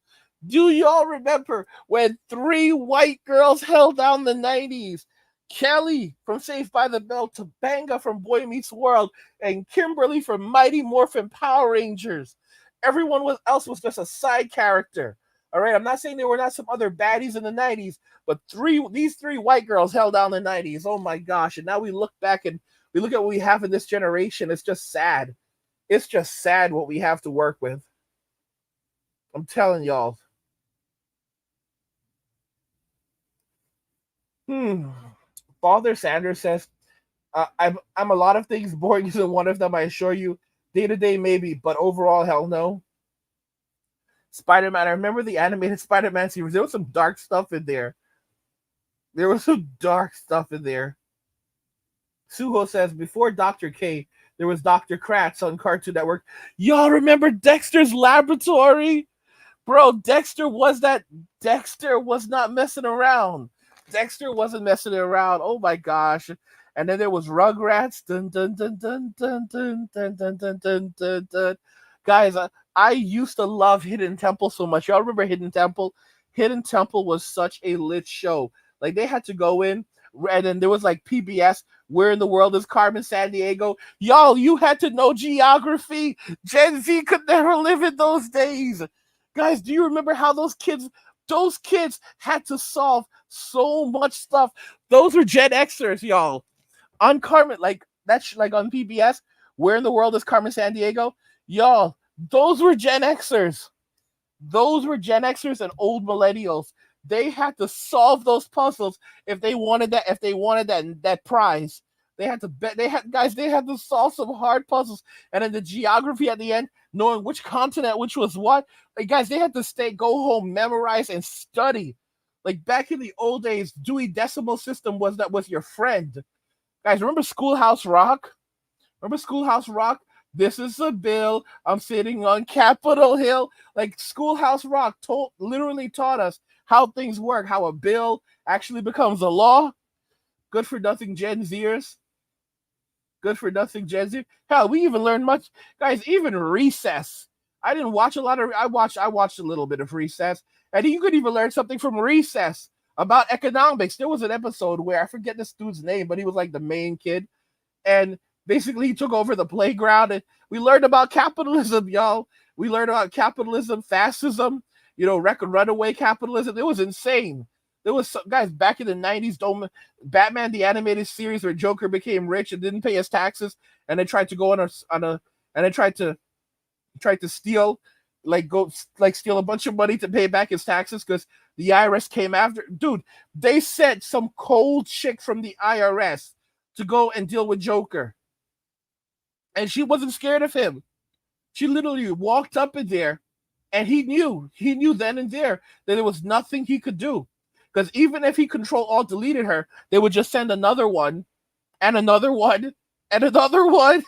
do y'all remember when 3 white girls held down the 90s? Kelly from Saved by the Bell, Topanga from Boy Meets World, and Kimberly from Mighty Morphin Power Rangers. Everyone else was just a side character. All right, I'm not saying there were not some other baddies in the 90s, but these 3 white girls held down the 90s. Oh my gosh. And now we look back and we look at what we have in this generation. It's just sad. It's just sad what we have to work with. I'm telling y'all. Father Sanders says, I'm a lot of things. Boring isn't one of them, I assure you. Day-to-day maybe, but overall, hell no. Spider-Man, I remember the animated Spider-Man series. There was some dark stuff in there. Suho says, before Dr. K, there was Dr. Kratz on Cartoon Network. Y'all remember Dexter's Laboratory? Bro, Dexter was not messing around. Dexter wasn't messing around. Oh my gosh. And then there was Rugrats. Dun, dun, dun, dun, dun, dun, dun, dun, dun, dun, dun, dun. Guys, I used to love Hidden Temple so much. Y'all remember Hidden Temple? Hidden Temple was such a lit show. Like, they had to go in, and then there was like PBS. Where in the world is Carmen Sandiego? Y'all, you had to know geography. Gen Z could never live in those days. Guys, do you remember how those kids had to solve so much stuff? Those were Gen Xers, y'all. On Carmen, like that's like on PBS. Where in the world is Carmen Sandiego? Y'all, those were Gen Xers. Those were Gen Xers and old millennials. They had to solve those puzzles if they wanted that. If they wanted that prize, they had to bet. They had to solve some hard puzzles, and then the geography at the end, knowing which continent, which was what. Like, guys, they had to go home, memorize, and study. Like, back in the old days, Dewey Decimal System was your friend. Guys, remember Schoolhouse Rock? Remember Schoolhouse Rock? This is a bill. I'm sitting on Capitol Hill. Like, Schoolhouse Rock literally taught us how things work, how a bill actually becomes a law. Good for nothing Gen Zers. Good for nothing Gen Z. Hell, we even learned much. Guys, even Recess. I didn't watch a lot of... I watched a little bit of Recess. And you could even learn something from Recess about economics. There was an episode where, I forget this dude's name, but he was like the main kid. And basically, he took over the playground, and we learned about capitalism, y'all. We learned about capitalism, fascism, runaway capitalism. It was insane. There was some guys back in the 90s, Batman the animated series, where Joker became rich and didn't pay his taxes, and they tried to go and they tried to steal, steal a bunch of money to pay back his taxes because the IRS came after. Dude, they sent some cold chick from the IRS to go and deal with Joker. And she wasn't scared of him. She literally walked up in there, and he knew then and there that there was nothing he could do. Because even if he Control-Alt-Deleted her, they would just send another one, and another one, and another one.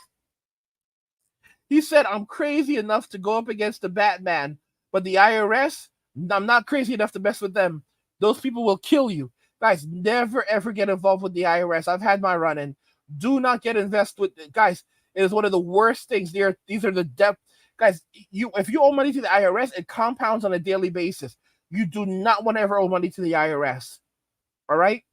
He said, I'm crazy enough to go up against the Batman, but the IRS, I'm not crazy enough to mess with them. Those people will kill you. Guys, never ever get involved with the IRS. I've had my run-in. Do not get invested with... Guys, it is one of the worst things. These are the depth. Guys, if you owe money to the IRS, it compounds on a daily basis. You do not want to ever owe money to the IRS. All right?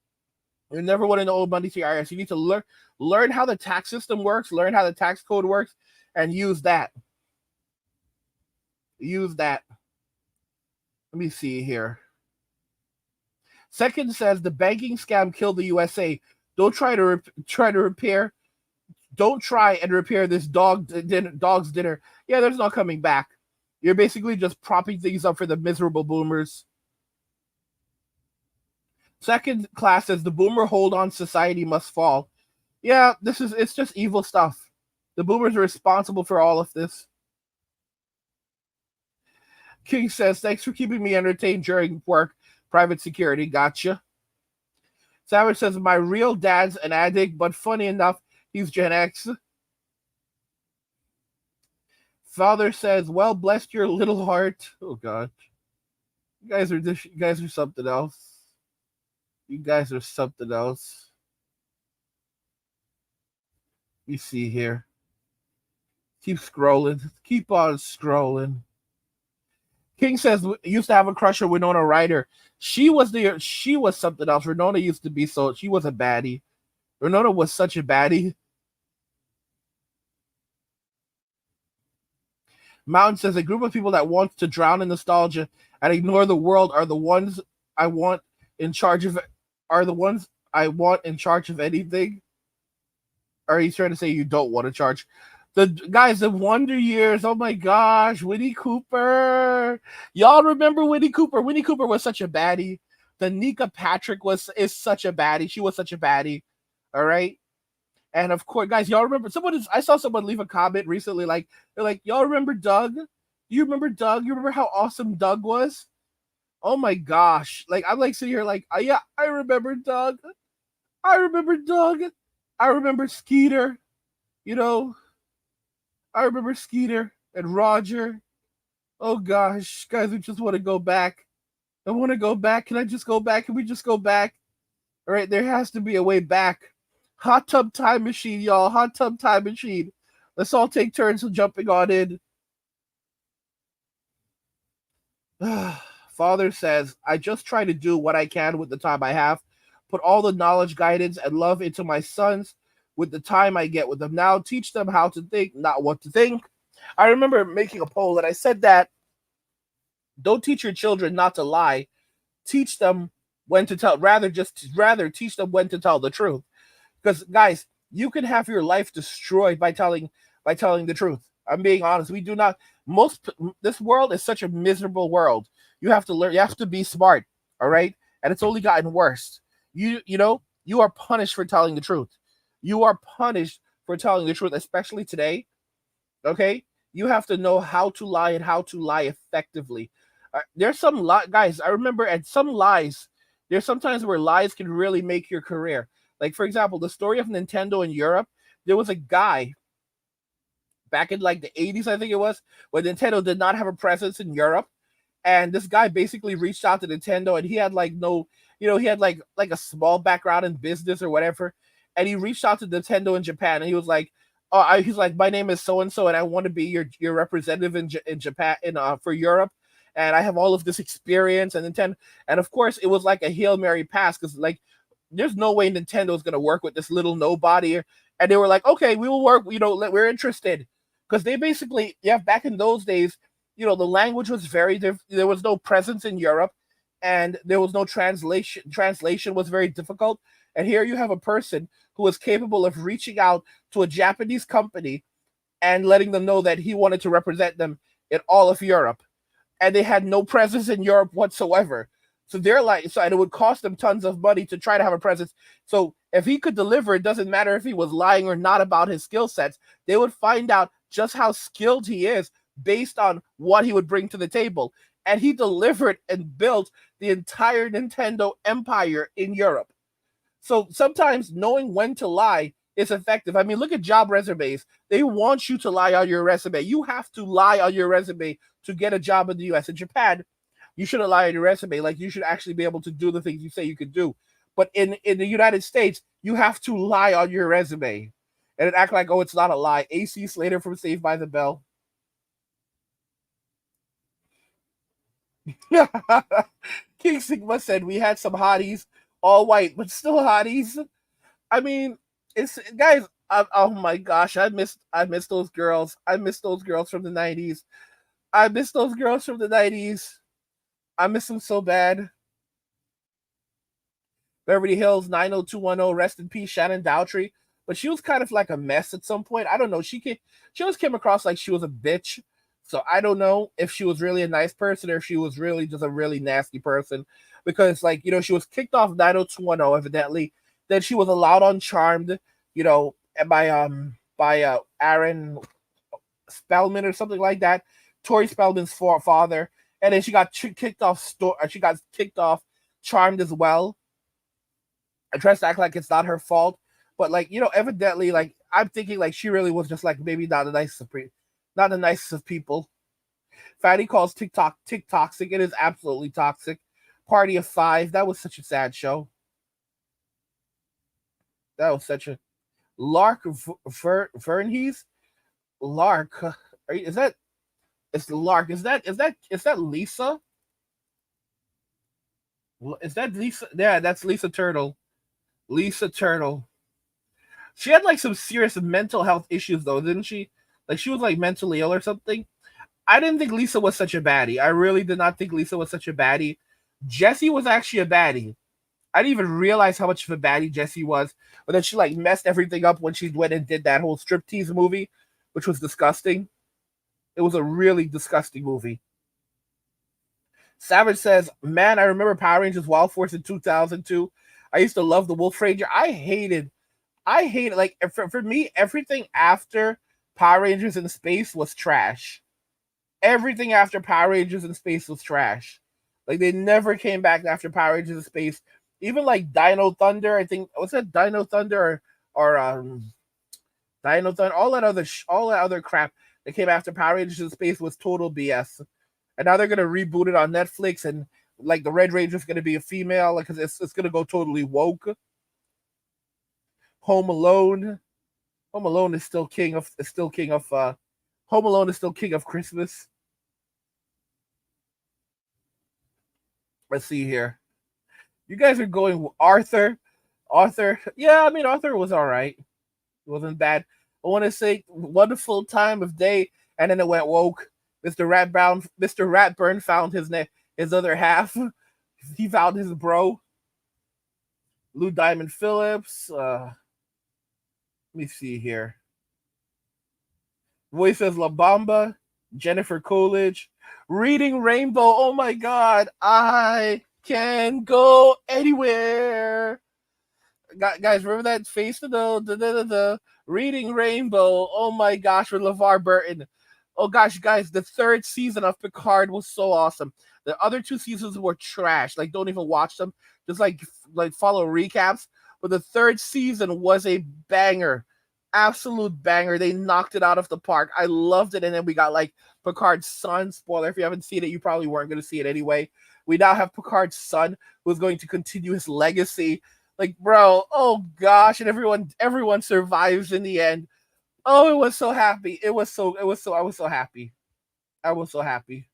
You never want to owe money to the IRS. You need to learn how the tax system works, learn how the tax code works, and use that. Use that. Let me see here. Second says the banking scam killed the USA. Don't try to repair. Don't try and repair this dog's dinner. Yeah, there's no coming back. You're basically just propping things up for the miserable boomers. Second class says the boomer hold-on society must fall. Yeah, it's just evil stuff. The boomers are responsible for all of this. King says, thanks for keeping me entertained during work. Private security, gotcha. Savage says, my real dad's an addict, but funny enough, he's Gen X. Father says, well, bless your little heart. Oh, God. You guys are something else. You guys are something else. You see here. Keep scrolling. Keep on scrolling. King says, used to have a crush on Winona Ryder. She was something else. Winona used to be she was a baddie. Winona was such a baddie. Mountain says, a group of people that want to drown in nostalgia and ignore the world are the ones I want in charge of anything. Or are you trying to say you don't want to charge? The Wonder Years, oh my gosh, Winnie Cooper. Y'all remember Winnie Cooper? Winnie Cooper was such a baddie. Danica Patrick is such a baddie. She was such a baddie. All right. And of course, guys, y'all remember I saw someone leave a comment recently, they're like, y'all remember Doug? Do you remember Doug? You remember how awesome Doug was? Oh my gosh. I'm sitting here yeah, I remember Doug. I remember Skeeter. I remember Skeeter and Roger. Oh gosh, guys, we just want to go back. I want to go back. Can I just go back? Can we just go back? All right, there has to be a way back. Hot tub time machine, y'all. Hot tub time machine. Let's all take turns jumping on in. Father says, I just try to do what I can with the time I have, put all the knowledge, guidance, and love into my sons with the time I get with them now, teach them how to think, not what to think. I remember making a poll and I said that don't teach your children not to lie, teach them when to tell, rather teach them when to tell the truth. Because guys, you can have your life destroyed by telling the truth. I'm being honest. We do not most This world is such a miserable world. You have to learn. You have to be smart. All right, and it's only gotten worse. You are punished for telling the truth. You are punished for telling the truth, especially today. Okay, you have to know how to lie and how to lie effectively. There's some guys. I remember at some lies. There's sometimes where lies can really make your career. Like for example, the story of Nintendo in Europe. There was a guy back in like the 80s, I think it was, when Nintendo did not have a presence in Europe, and this guy basically reached out to Nintendo, and he had like no, he had like a small background in business or whatever, and he reached out to Nintendo in Japan, and he was like, he's like, my name is so and so, and I want to be your representative in Japan for Europe, and I have all of this experience and Nintendo, and of course it was like a Hail Mary pass because like there's no way Nintendo's gonna work with this little nobody, and they were like, okay, we will work, we're interested, because they basically, yeah, back in those days, the language was very there was no presence in Europe, and there was no translation was very difficult, and here you have a person who was capable of reaching out to a Japanese company and letting them know that he wanted to represent them in all of Europe, and they had no presence in Europe whatsoever. So they're like, and it would cost them tons of money to try to have a presence. So if he could deliver, it doesn't matter if he was lying or not about his skill sets. They would find out just how skilled he is based on what he would bring to the table. And he delivered and built the entire Nintendo empire in Europe. So sometimes knowing when to lie is effective. I mean, look at job resumes. They want you to lie on your resume. You have to lie on your resume to get a job in the US. In Japan, you shouldn't lie on your resume. Like, you should actually be able to do the things you say you could do. But in the United States, you have to lie on your resume and act like, oh, it's not a lie. AC Slater from Saved by the Bell. King Sigma said we had some hotties, all white, but still hotties. I mean, it's guys. Oh my gosh, I miss those girls. I miss those girls from the 90s. I miss those girls from the 90s. I miss them so bad. Beverly Hills 90210. Rest in peace, Shannon Doutry. But she was kind of like a mess at some point. I don't know. She always came across like she was a bitch. So I don't know if she was really a nice person or if she was really just a really nasty person. Because like, she was kicked off 90210 evidently. Then she was allowed on Charmed, by Aaron Spellman or something like that. Tori Spellman's father. And then she got kicked off Charmed as well. I tries to act like it's not her fault. But like, evidently, like I'm thinking like she really was just like maybe not the nicest of people. Fatty calls TikTok toxic. It is absolutely toxic. Party of Five. That was such a sad show. That was such a Lark Vernhees. Lark. Is that? It's Lark. Is that Lisa? Is that Lisa? Yeah, that's Lisa Turtle. Lisa Turtle. She had like some serious mental health issues though, didn't she? Like she was like mentally ill or something. I didn't think Lisa was such a baddie. I really did not think Lisa was such a baddie. Jessie was actually a baddie. I didn't even realize how much of a baddie Jessie was. But then she like messed everything up when she went and did that whole striptease movie, which was disgusting. It was a really disgusting movie. Savage says, man, I remember Power Rangers Wild Force in 2002. I used to love the Wolf Ranger. I hated like for me, everything after Power Rangers in Space was trash. Everything after Power Rangers in Space was trash. Like they never came back after Power Rangers in Space. Even like Dino Thunder, I think what's that Dino Thunder or Dino Thunder, all that other crap that came after Power Rangers in Space was total BS. And now they're gonna reboot it on Netflix, and like the Red Ranger's gonna be a female, like because it's gonna go totally woke. Home Alone. Home Alone is still king of Home Alone is still king of Christmas. Let's see here. You guys are going Arthur. Arthur. Yeah, I mean Arthur was all right. It wasn't bad. I want to say wonderful time of day, and then it went woke. Mr. Ratburn found his other half. He found his bro. Lou Diamond Phillips. Let me see here. Voices La Bamba, Jennifer Coolidge, Reading Rainbow. Oh my God, I can go anywhere. Guys, remember that face of the Reading Rainbow. Oh my gosh, with LeVar Burton. Oh gosh, guys, the third season of Picard was so awesome. The other two seasons were trash. Like, don't even watch them. Just like follow recaps. But the third season was a banger, absolute banger. They knocked it out of the park. I loved it. And then we got like Picard's son. Spoiler: if you haven't seen it, you probably weren't going to see it anyway. We now have Picard's son, who's going to continue his legacy. Like, bro, oh gosh, and everyone survives in the end. Oh, it was so happy. I was so happy. I was so happy.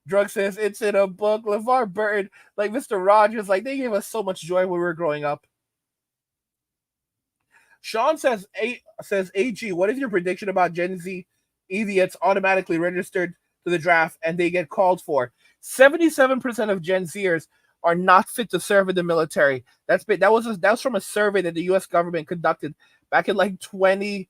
Drug says it's in a book. LeVar Burton, like Mr. Rogers, like they gave us so much joy when we were growing up. Sean says AG, what is your prediction about Gen Z idiots automatically registered to the draft and they get called for? 77% of Gen Zers are not fit to serve in the military. That was from a survey that the U.S. government conducted back in like 20.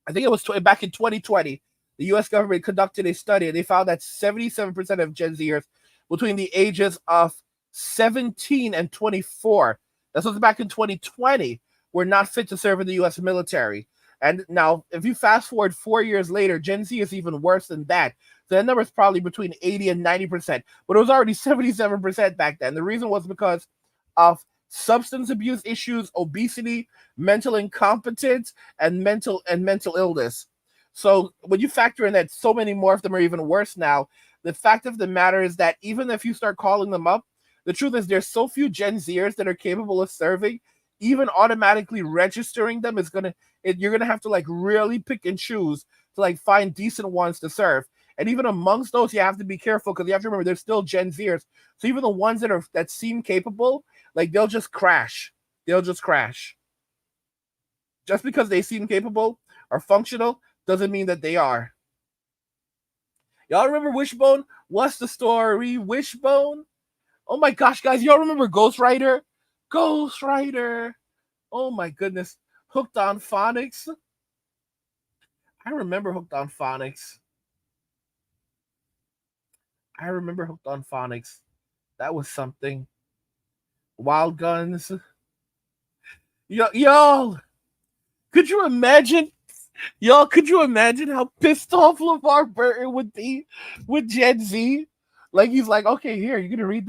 I think it was back in 2020. The U.S. government conducted a study and they found that 77% of Gen Zers between the ages of 17 and 24, that was back in 2020, were not fit to serve in the U.S. military. And now, if you fast forward 4 years later, Gen Z is even worse than that. So that number is probably between 80 and 90%. But it was already 77% back then. The reason was because of substance abuse issues, obesity, mental incompetence, and mental illness. So when you factor in that so many more of them are even worse now, the fact of the matter is that even if you start calling them up, the truth is there's so few Gen Zers that are capable of serving. Even automatically registering them you're gonna have to like really pick and choose to like find decent ones to serve. And even amongst those, you have to be careful because you have to remember there's still Gen Zers. So even the ones that seem capable, like they'll just crash. Just because they seem capable or functional doesn't mean that they are. Y'all remember Wishbone? What's the story, Wishbone? Oh my gosh, guys, y'all remember Ghost Rider? Ghost Rider. Oh my goodness. Hooked on Phonics. I remember Hooked on Phonics. That was something. Wild Guns. Y'all, could you imagine? Y'all, could you imagine how pissed off LeVar Burton would be with Gen Z? Like, he's like, okay, here, you're gonna read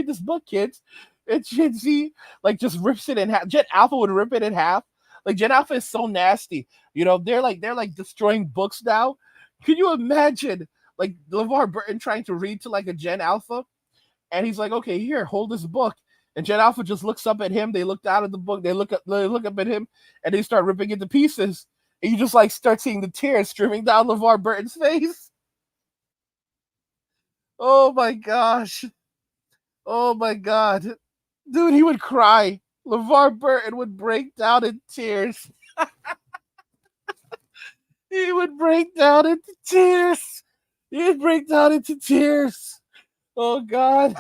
this book, kids. And Gen Z like just rips it in half. Gen Alpha would rip it in half. Like Gen Alpha is so nasty. You know, they're like destroying books now. Can you imagine like LeVar Burton trying to read to like a Gen Alpha? And he's like, okay, here, hold this book. And Gen Alpha just looks up at him. They look out at the book. They look up at him, and they start ripping it to pieces. And you just like start seeing the tears streaming down LeVar Burton's face. Oh my gosh. Oh my God. Dude, he would cry. LeVar Burton would break down in tears. He would break down into tears. Oh God.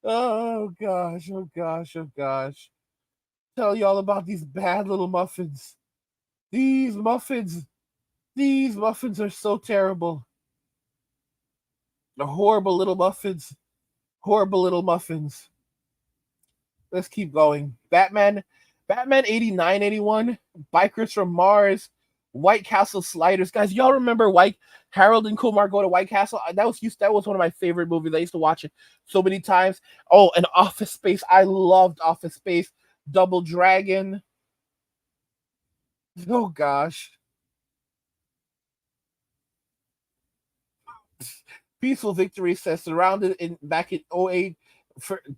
Oh gosh. Tell y'all about these bad little muffins. These muffins are so terrible. The horrible little muffins. Let's keep going. Batman 89, 81, Bikers from Mars, White Castle Sliders. Guys, y'all remember Harold and Kumar Go to White Castle? That was one of my favorite movies. I used to watch it so many times. Oh, and Office Space. I loved Office Space. Double Dragon. Oh gosh. Peaceful Victory says surrounded back in 08.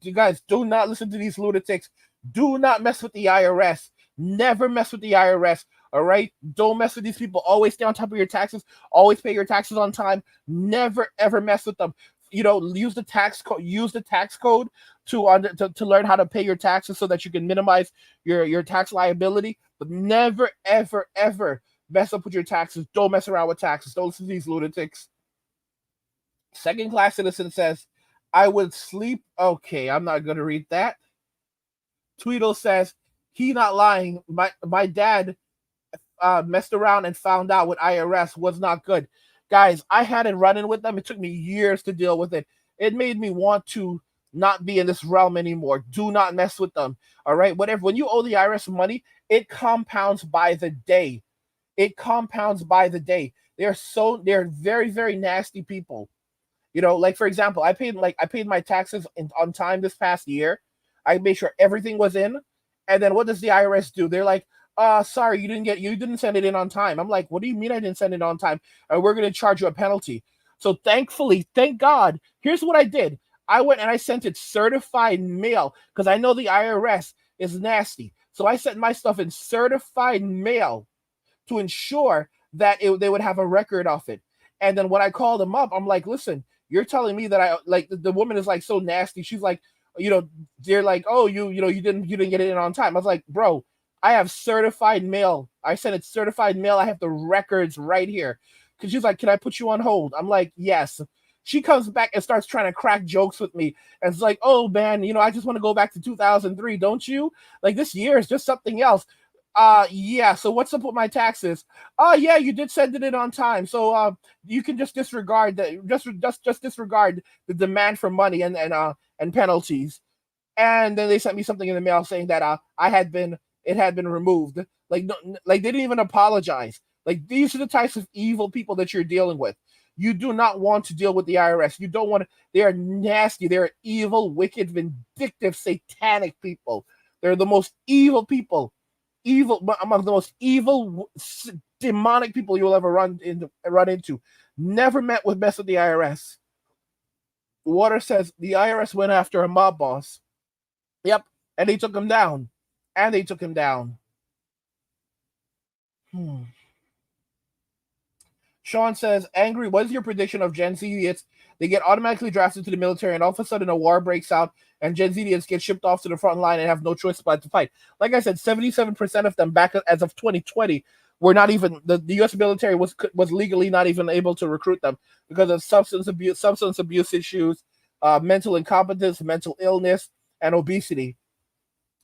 You guys, do not listen to these lunatics. Do not mess with the IRS. Never mess with the IRS. All right, don't mess with these people. Always stay on top of your taxes. Always pay your taxes on time. Never ever mess with them. Use the tax code. Use the tax code to learn how to pay your taxes so that you can minimize your tax liability. But never ever ever mess up with your taxes. Don't mess around with taxes. Don't listen to these lunatics. Second class citizen says, I would sleep. Okay, I'm not gonna read that. Tweedle says, he not lying. My dad messed around and found out with IRS was not good. Guys, I had it running with them. It took me years to deal with it. It made me want to not be in this realm anymore. Do not mess with them. All right. Whatever. When you owe the IRS money, it compounds by the day. It compounds by the day. They're very, very nasty people. Like for example, I paid my taxes on time this past year. I made sure everything was in. And then what does the IRS do? They're like, sorry, you didn't send it in on time. I'm like, what do you mean I didn't send it on time? And we're going to charge you a penalty. So thankfully, thank God, here's what I did. I went and I sent it certified mail because I know the IRS is nasty. So I sent my stuff in certified mail to ensure that they would have a record of it. And then when I called them up, I'm like, listen, you're telling me that the woman is like so nasty. She's like, they're like, oh, you didn't get it in on time. I was like, bro, I have certified mail. I sent it certified mail. I have the records right here. Because she's like, can I put you on hold? I'm like, yes. She comes back and starts trying to crack jokes with me. And it's like, oh, man, I just want to go back to 2003, don't you? Like, this year is just something else. Yeah, so what's up with my taxes? Yeah, you did send it in on time. So you can just disregard that. Just disregard the demand for money and penalties. And then they sent me something in the mail saying that it had been removed. Like, no, like they didn't even apologize. Like, these are the types of evil people that you're dealing with. You do not want to deal with the IRS. You don't want to. They are nasty. They're evil, wicked, vindictive, satanic people. They're the most evil people. Among the most evil, demonic people you'll ever run into. Never mess with the IRS. Water says the IRS went after a mob boss. Yep, and they took him down. Sean says, angry, what is your prediction of Gen Z idiots? They get automatically drafted to the military, and all of a sudden a war breaks out, and Gen Z idiots get shipped off to the front line and have no choice but to fight. Like I said, 77% of them back as of 2020 were not even, the U.S. military was legally not even able to recruit them because of substance abuse issues, mental incompetence, mental illness, and obesity.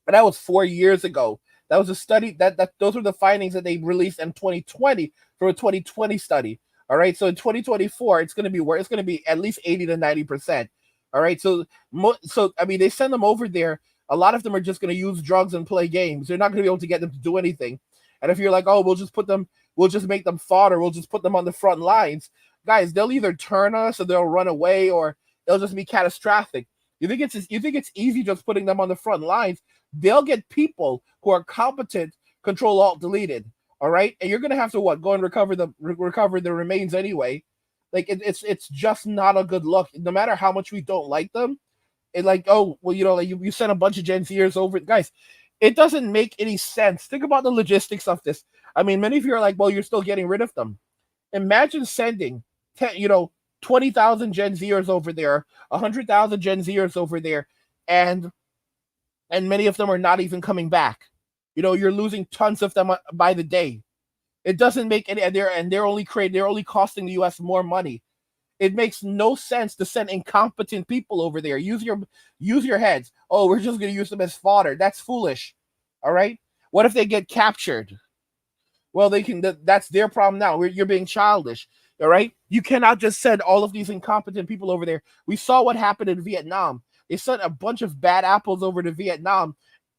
And that was 4 years ago. That was a study those were the findings that they released in 2020 for a 2020 study. All right. So in 2024, it's going to be at least 80 to 90%. All right. So I mean, they send them over there. A lot of them are just going to use drugs and play games. They're not going to be able to get them to do anything. And if you're like, oh, we'll just make them fodder. We'll just put them on the front lines. Guys, they'll either turn us or they'll run away or they'll just be catastrophic. You think it's easy just putting them on the front lines? They'll get people who are competent, Control Alt deleted. All right, and you're gonna have to go and recover the remains anyway. Like it's just not a good look. No matter how much we don't like them, you sent a bunch of Gen Zers over, guys. It doesn't make any sense. Think about the logistics of this. I mean, many of you are like, well, you're still getting rid of them. Imagine sending 20,000 Gen Zers over there, 100,000 Gen Zers over there, and many of them are not even coming back. You're losing tons of them by the day. It doesn't make any, they're only costing the U.S. more money. It makes no sense to send incompetent people over there. Use your heads. Oh, we're just going to use them as fodder. That's foolish. All right. What if they get captured? Well, they can. That's their problem now. You're being childish. All right. You cannot just send all of these incompetent people over there. We saw what happened in Vietnam. They sent a bunch of bad apples over to Vietnam.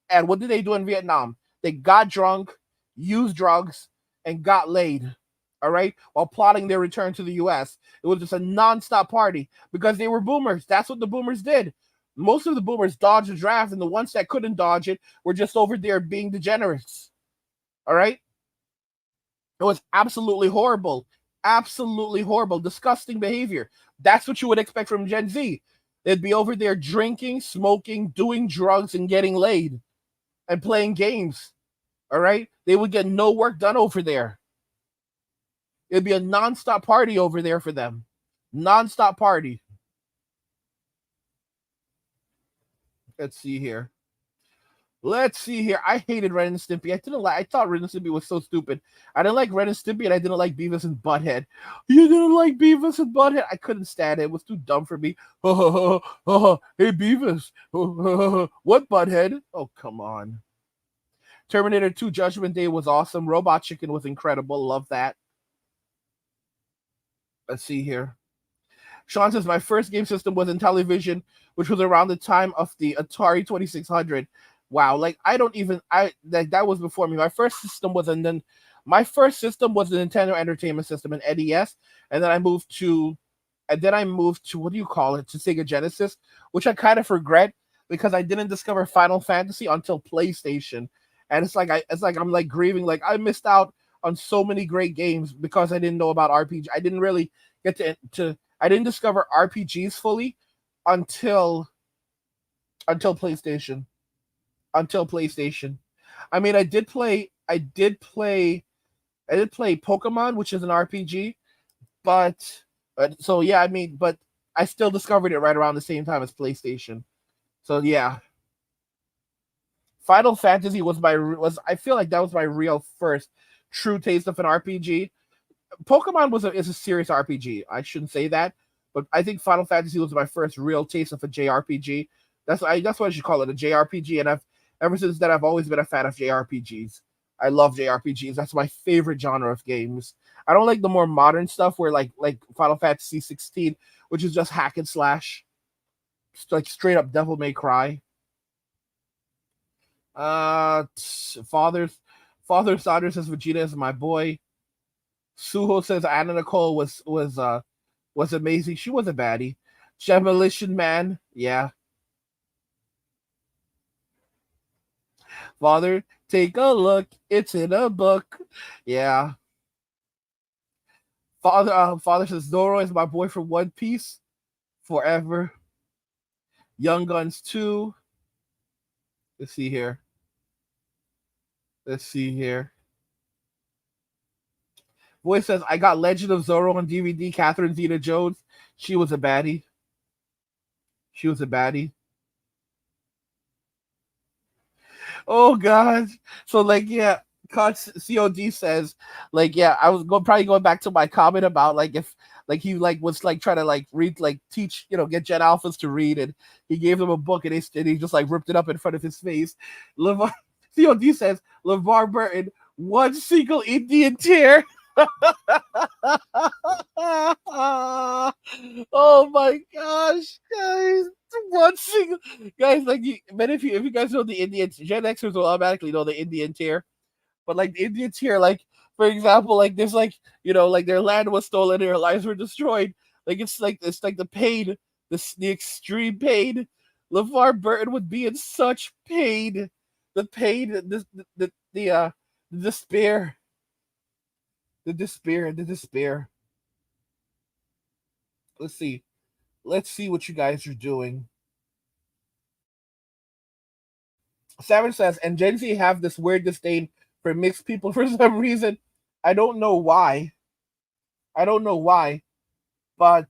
And what did they do in Vietnam? They got drunk, used drugs, and got laid. All right. While plotting their return to the U.S. It was just a nonstop party because they were boomers. That's what the boomers did. Most of the boomers dodged the draft, and the ones that couldn't dodge it were just over there being degenerates. All right. It was absolutely horrible. Absolutely horrible. Disgusting behavior. That's what you would expect from Gen Z. They'd be over there drinking, smoking, doing drugs, and getting laid and playing games. All right, they would get no work done over there. It'd be a nonstop party over there for them. Nonstop party. Let's see here. I hated Ren and Stimpy. I thought Ren and Stimpy was so stupid. I didn't like Ren and Stimpy, and I didn't like Beavis and Butthead. You didn't like Beavis and Butthead? I couldn't stand it. It was too dumb for me. Hey, Beavis. What, Butthead? Oh, come on. Terminator 2 Judgment Day was awesome. Robot Chicken was incredible. Love that. Let's see here. Sean says, my first game system was in television, which was around the time of the Atari 2600. Wow, like that was before me. My first system was the Nintendo Entertainment System, an NES, and then I moved to what do you call it, to Sega Genesis, which I kind of regret because I didn't discover Final Fantasy until PlayStation, and it's like I'm like grieving, like I missed out on so many great games because I didn't know about RPG. I didn't really get I didn't discover RPGs fully until PlayStation. I mean, I did play Pokemon, which is an RPG, but I still discovered it right around the same time as PlayStation. So yeah. Final Fantasy I feel like that was my real first true taste of an RPG. Pokemon is a serious RPG. I shouldn't say that, but I think Final Fantasy was my first real taste of a JRPG. That's what I should call it, a JRPG, and ever since then I've always been a fan of JRPGs. I love JRPGs. That's my favorite genre of games. I don't like the more modern stuff where like Final Fantasy 16, which is just hack and slash. It's like straight up Devil May Cry. Father Saunders says Vegeta is my boy. Suho says Anna Nicole was amazing. She was a baddie. Demolition Man, yeah. Father, take a look. It's in a book. Yeah. Father says Zoro is my boy from One Piece. Forever. Young Guns 2. Let's see here. Boy says, I got Legend of Zorro on DVD. Catherine Zeta-Jones. She was a baddie. Oh, God. So, like, yeah. COD says, like, yeah, I was probably going back to my comment about, like, if, like, he, like, was, like, trying to, like, read, like, teach, get Gen Alphas to read, and he gave them a book, and he just, like, ripped it up in front of his face. COD says, LeVar Burton, one single Indian tear. Oh my gosh, guys! One single guys, like, if you guys know the Indian Gen Xers will automatically know the Indian tier, but like the Indian tier, like for example, like there's like like their land was stolen, their lives were destroyed. Like it's like the pain, the extreme pain. LeVar Burton would be in such pain, the pain, the despair. The despair. Let's see what you guys are doing. Savage says, and Gen Z have this weird disdain for mixed people for some reason. I don't know why. But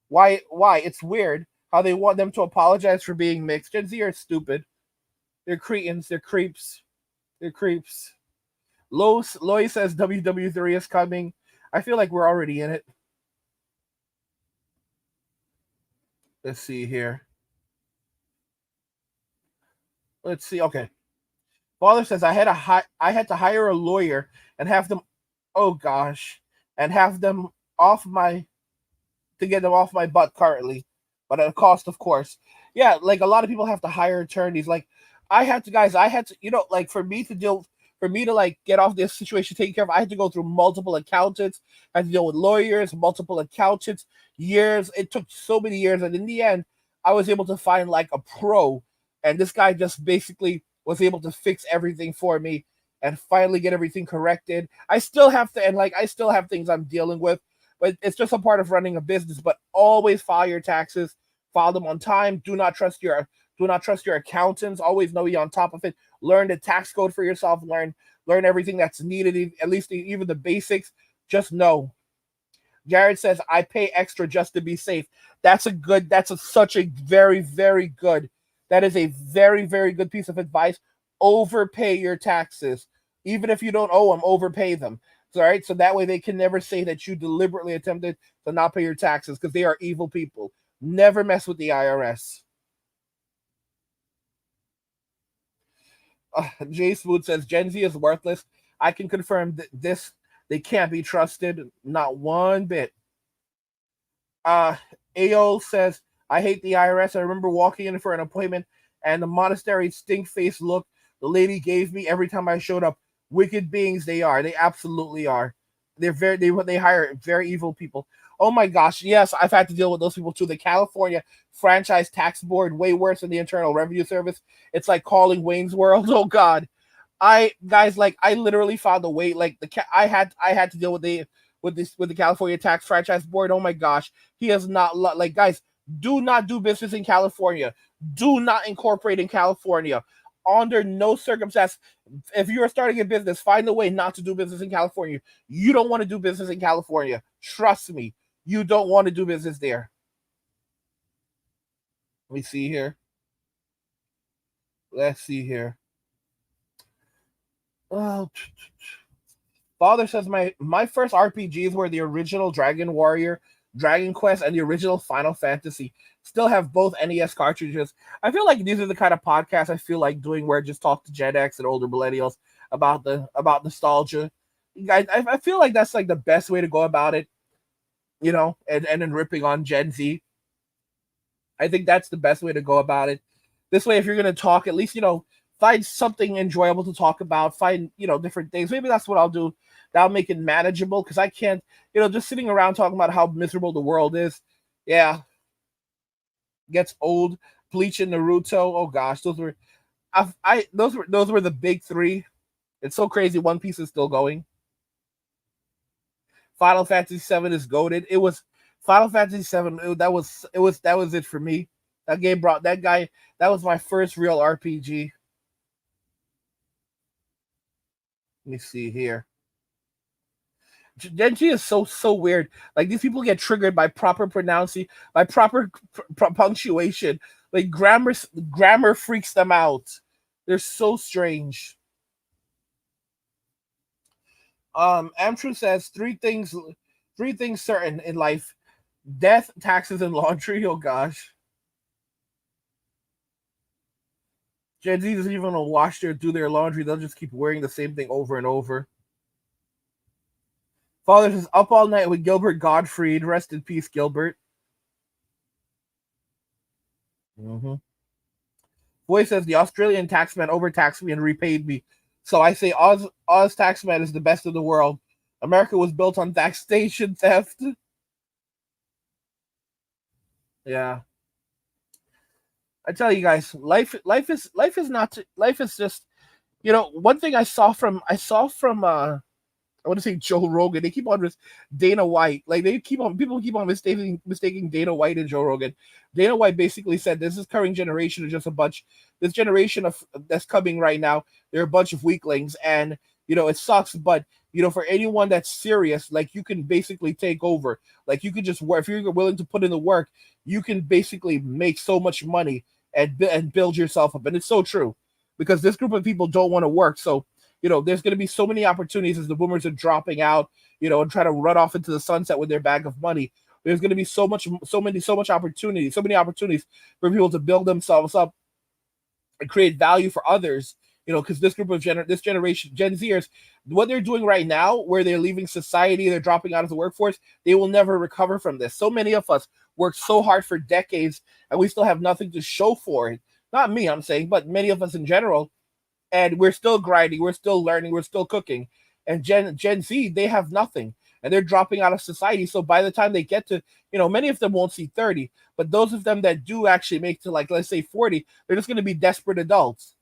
why? It's weird how they want them to apologize for being mixed. Gen Z are stupid. They're cretins. They're creeps. Lois says WW3 is coming. I feel like we're already in it. Let's see here. Let's see. Okay. Father says I had to hire a lawyer and have them. Oh gosh, and have them to get them off my butt currently, but at a cost, of course. Yeah, like a lot of people have to hire attorneys. Like I had to, like for me to like get off this situation taken care of, I had to go through multiple accountants. I had to deal with lawyers, multiple accountants, years. It took so many years, and in the end, I was able to find like a pro, and this guy just basically was able to fix everything for me and finally get everything corrected. I still have things I'm dealing with, but it's just a part of running a business. But always file your taxes, file them on time. Do not trust your Do not trust your accountants. Always know you're on top of it. Learn the tax code for yourself. Learn everything that's needed, at least even the basics. Just know. Jared says, I pay extra just to be safe. That's such a very, very good. That is a very, very good piece of advice. Overpay your taxes. Even if you don't owe them, overpay them. All right, so that way they can never say that you deliberately attempted to not pay your taxes, because they are evil people. Never mess with the IRS. Jay Smooth says, Gen Z is worthless. I can confirm that they can't be trusted, not one bit. AO says, I hate the IRS. I remember walking in for an appointment, and the monastery stink-faced look the lady gave me every time I showed up. Wicked beings they are. They absolutely are. They hire very evil people. Oh my gosh, yes, I've had to deal with those people too. The California Franchise Tax Board, way worse than the Internal Revenue Service. It's like calling Wayne's World. Oh God, I literally found a way. I had to deal with the California Tax Franchise Board. Oh my gosh, he has not guys. Do not do business in California. Do not incorporate in California. Under no circumstance, if you are starting a business, find a way not to do business in California. You don't want to do business in California. Trust me, you don't want to do business there. Let me see here. Let's see here. Oh, Father says my first RPGs were the original Dragon Warrior, Dragon Quest, and the original Final Fantasy. Still have both NES cartridges. I feel like these are the kind of podcasts I feel like doing where I just talk to Gen X and older millennials about nostalgia. I feel like that's like the best way to go about it, and then ripping on Gen Z. I think that's the best way to go about it. This way, if you're gonna talk, at least find something enjoyable to talk about. Find different things. Maybe that's what I'll do. That'll make it manageable, because I can't just sitting around talking about how miserable the world is. Yeah. Gets old. Bleach and Naruto. Oh gosh, those were the big three. It's so crazy. One Piece is still going. Final Fantasy VII is goated. It was Final Fantasy VII. That was it for me. That game brought that guy. That was my first real RPG. Let me see here. Gen Z is so weird. Like, these people get triggered by proper pronouncing, by proper punctuation. Like, grammar freaks them out. They're so strange. Amtru says three things certain in life: death, taxes, and laundry. Oh gosh. Gen Z doesn't even want to do their laundry. They'll just keep wearing the same thing over and over. Father says, up all night with Gilbert Gottfried. Rest in peace, Gilbert. Boy says, the Australian taxman overtaxed me and repaid me. So I say Oz taxman is the best of the world. America was built on taxation theft. Yeah. I tell you guys, life is just, one thing I saw from I want to say Joe Rogan. They keep on with Dana White. Like, people keep on mistaking Dana White and Joe Rogan. Dana White basically said this current generation is just this generation that's coming right now, they're a bunch of weaklings, and it sucks, but for anyone that's serious, like, you can basically take over. Like, you can just work. If you're willing to put in the work, you can basically make so much money and build yourself up. And it's so true, because this group of people don't want to work. So there's going to be so many opportunities as the boomers are dropping out, and try to run off into the sunset with their bag of money. There's going to be so many opportunities for people to build themselves up and create value for others. Because this generation, Gen Zers, what they're doing right now, where they're leaving society, they're dropping out of the workforce, they will never recover from this. So many of us worked so hard for decades, and we still have nothing to show for it. Not me, I'm saying, but many of us in general. And we're still grinding, we're still learning, we're still cooking. And Gen Z, they have nothing, and they're dropping out of society. So by the time they get to, many of them won't see 30, but those of them that do actually make to, like, let's say 40, they're just going to be desperate adults,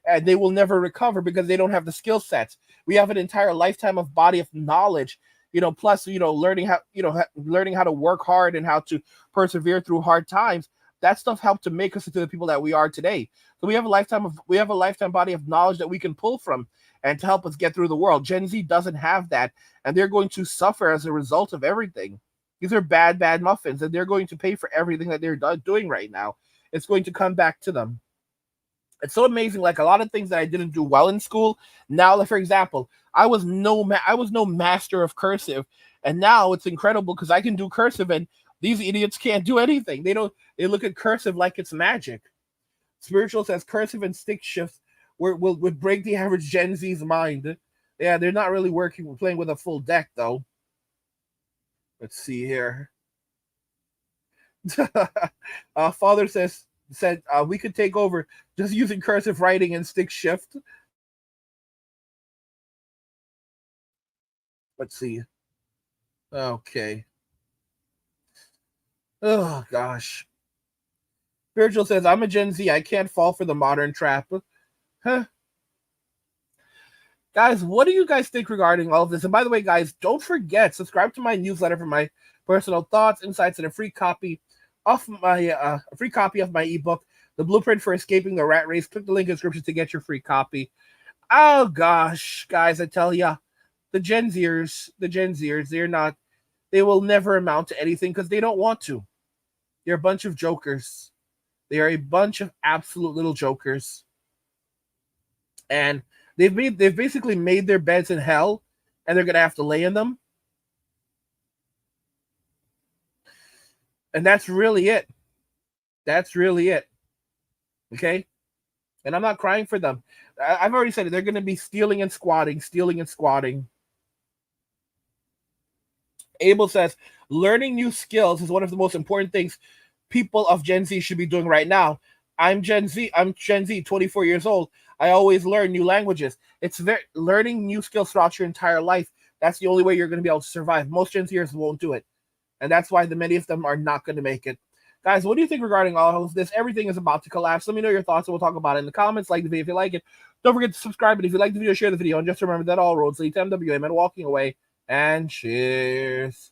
and they will never recover because they don't have the skill sets. We have an entire lifetime of body of knowledge, plus, learning how to work hard and how to persevere through hard times. that stuff helped to make us into the people that we are today. So we have a lifetime body of knowledge that we can pull from and to help us get through the world. Gen Z doesn't have that, and they're going to suffer as a result of everything. These are bad muffins, and they're going to pay for everything that they're doing right now. It's going to come back to them. It's so amazing. Like a lot of things that I didn't do well in school. Now, like for example, I was no master of cursive, and now it's incredible because I can do cursive, and these idiots can't do anything. They look at cursive like it's magic. Spiritual says cursive and stick shifts would break the average Gen Z's mind. Yeah, they're not really playing with a full deck though. Let's see here. Father said we could take over just using cursive writing and stick shift. Let's see. Okay. Oh gosh. Spiritual says I'm a Gen Z. I can't fall for the modern trap. Huh. Guys, what do you guys think regarding all of this? And by the way, guys, don't forget, subscribe to my newsletter for my personal thoughts, insights, and a free copy of my ebook, The Blueprint for Escaping the Rat Race. Click the link in the description to get your free copy. Oh gosh, guys, I tell ya, the Gen Zers, they will never amount to anything because they don't want to. They're a bunch of jokers. They are a bunch of absolute little jokers. And they've basically made their beds in hell, and they're gonna have to lay in them. And that's really it. That's really it. Okay? And I'm not crying for them. I've already said it. They're gonna be stealing and squatting. Abel says, learning new skills is one of the most important things people of Gen Z should be doing right now. I'm Gen Z, 24 years old. I always learn new languages. It's learning new skills throughout your entire life. That's the only way you're going to be able to survive. Most Gen Zers won't do it. And that's why many of them are not going to make it. Guys, what do you think regarding all of this? Everything is about to collapse. Let me know your thoughts, and we'll talk about it in the comments. Like the video if you like it. Don't forget to subscribe, and if you like the video, share the video. And just remember that all roads lead to MWM and walking away. And cheers.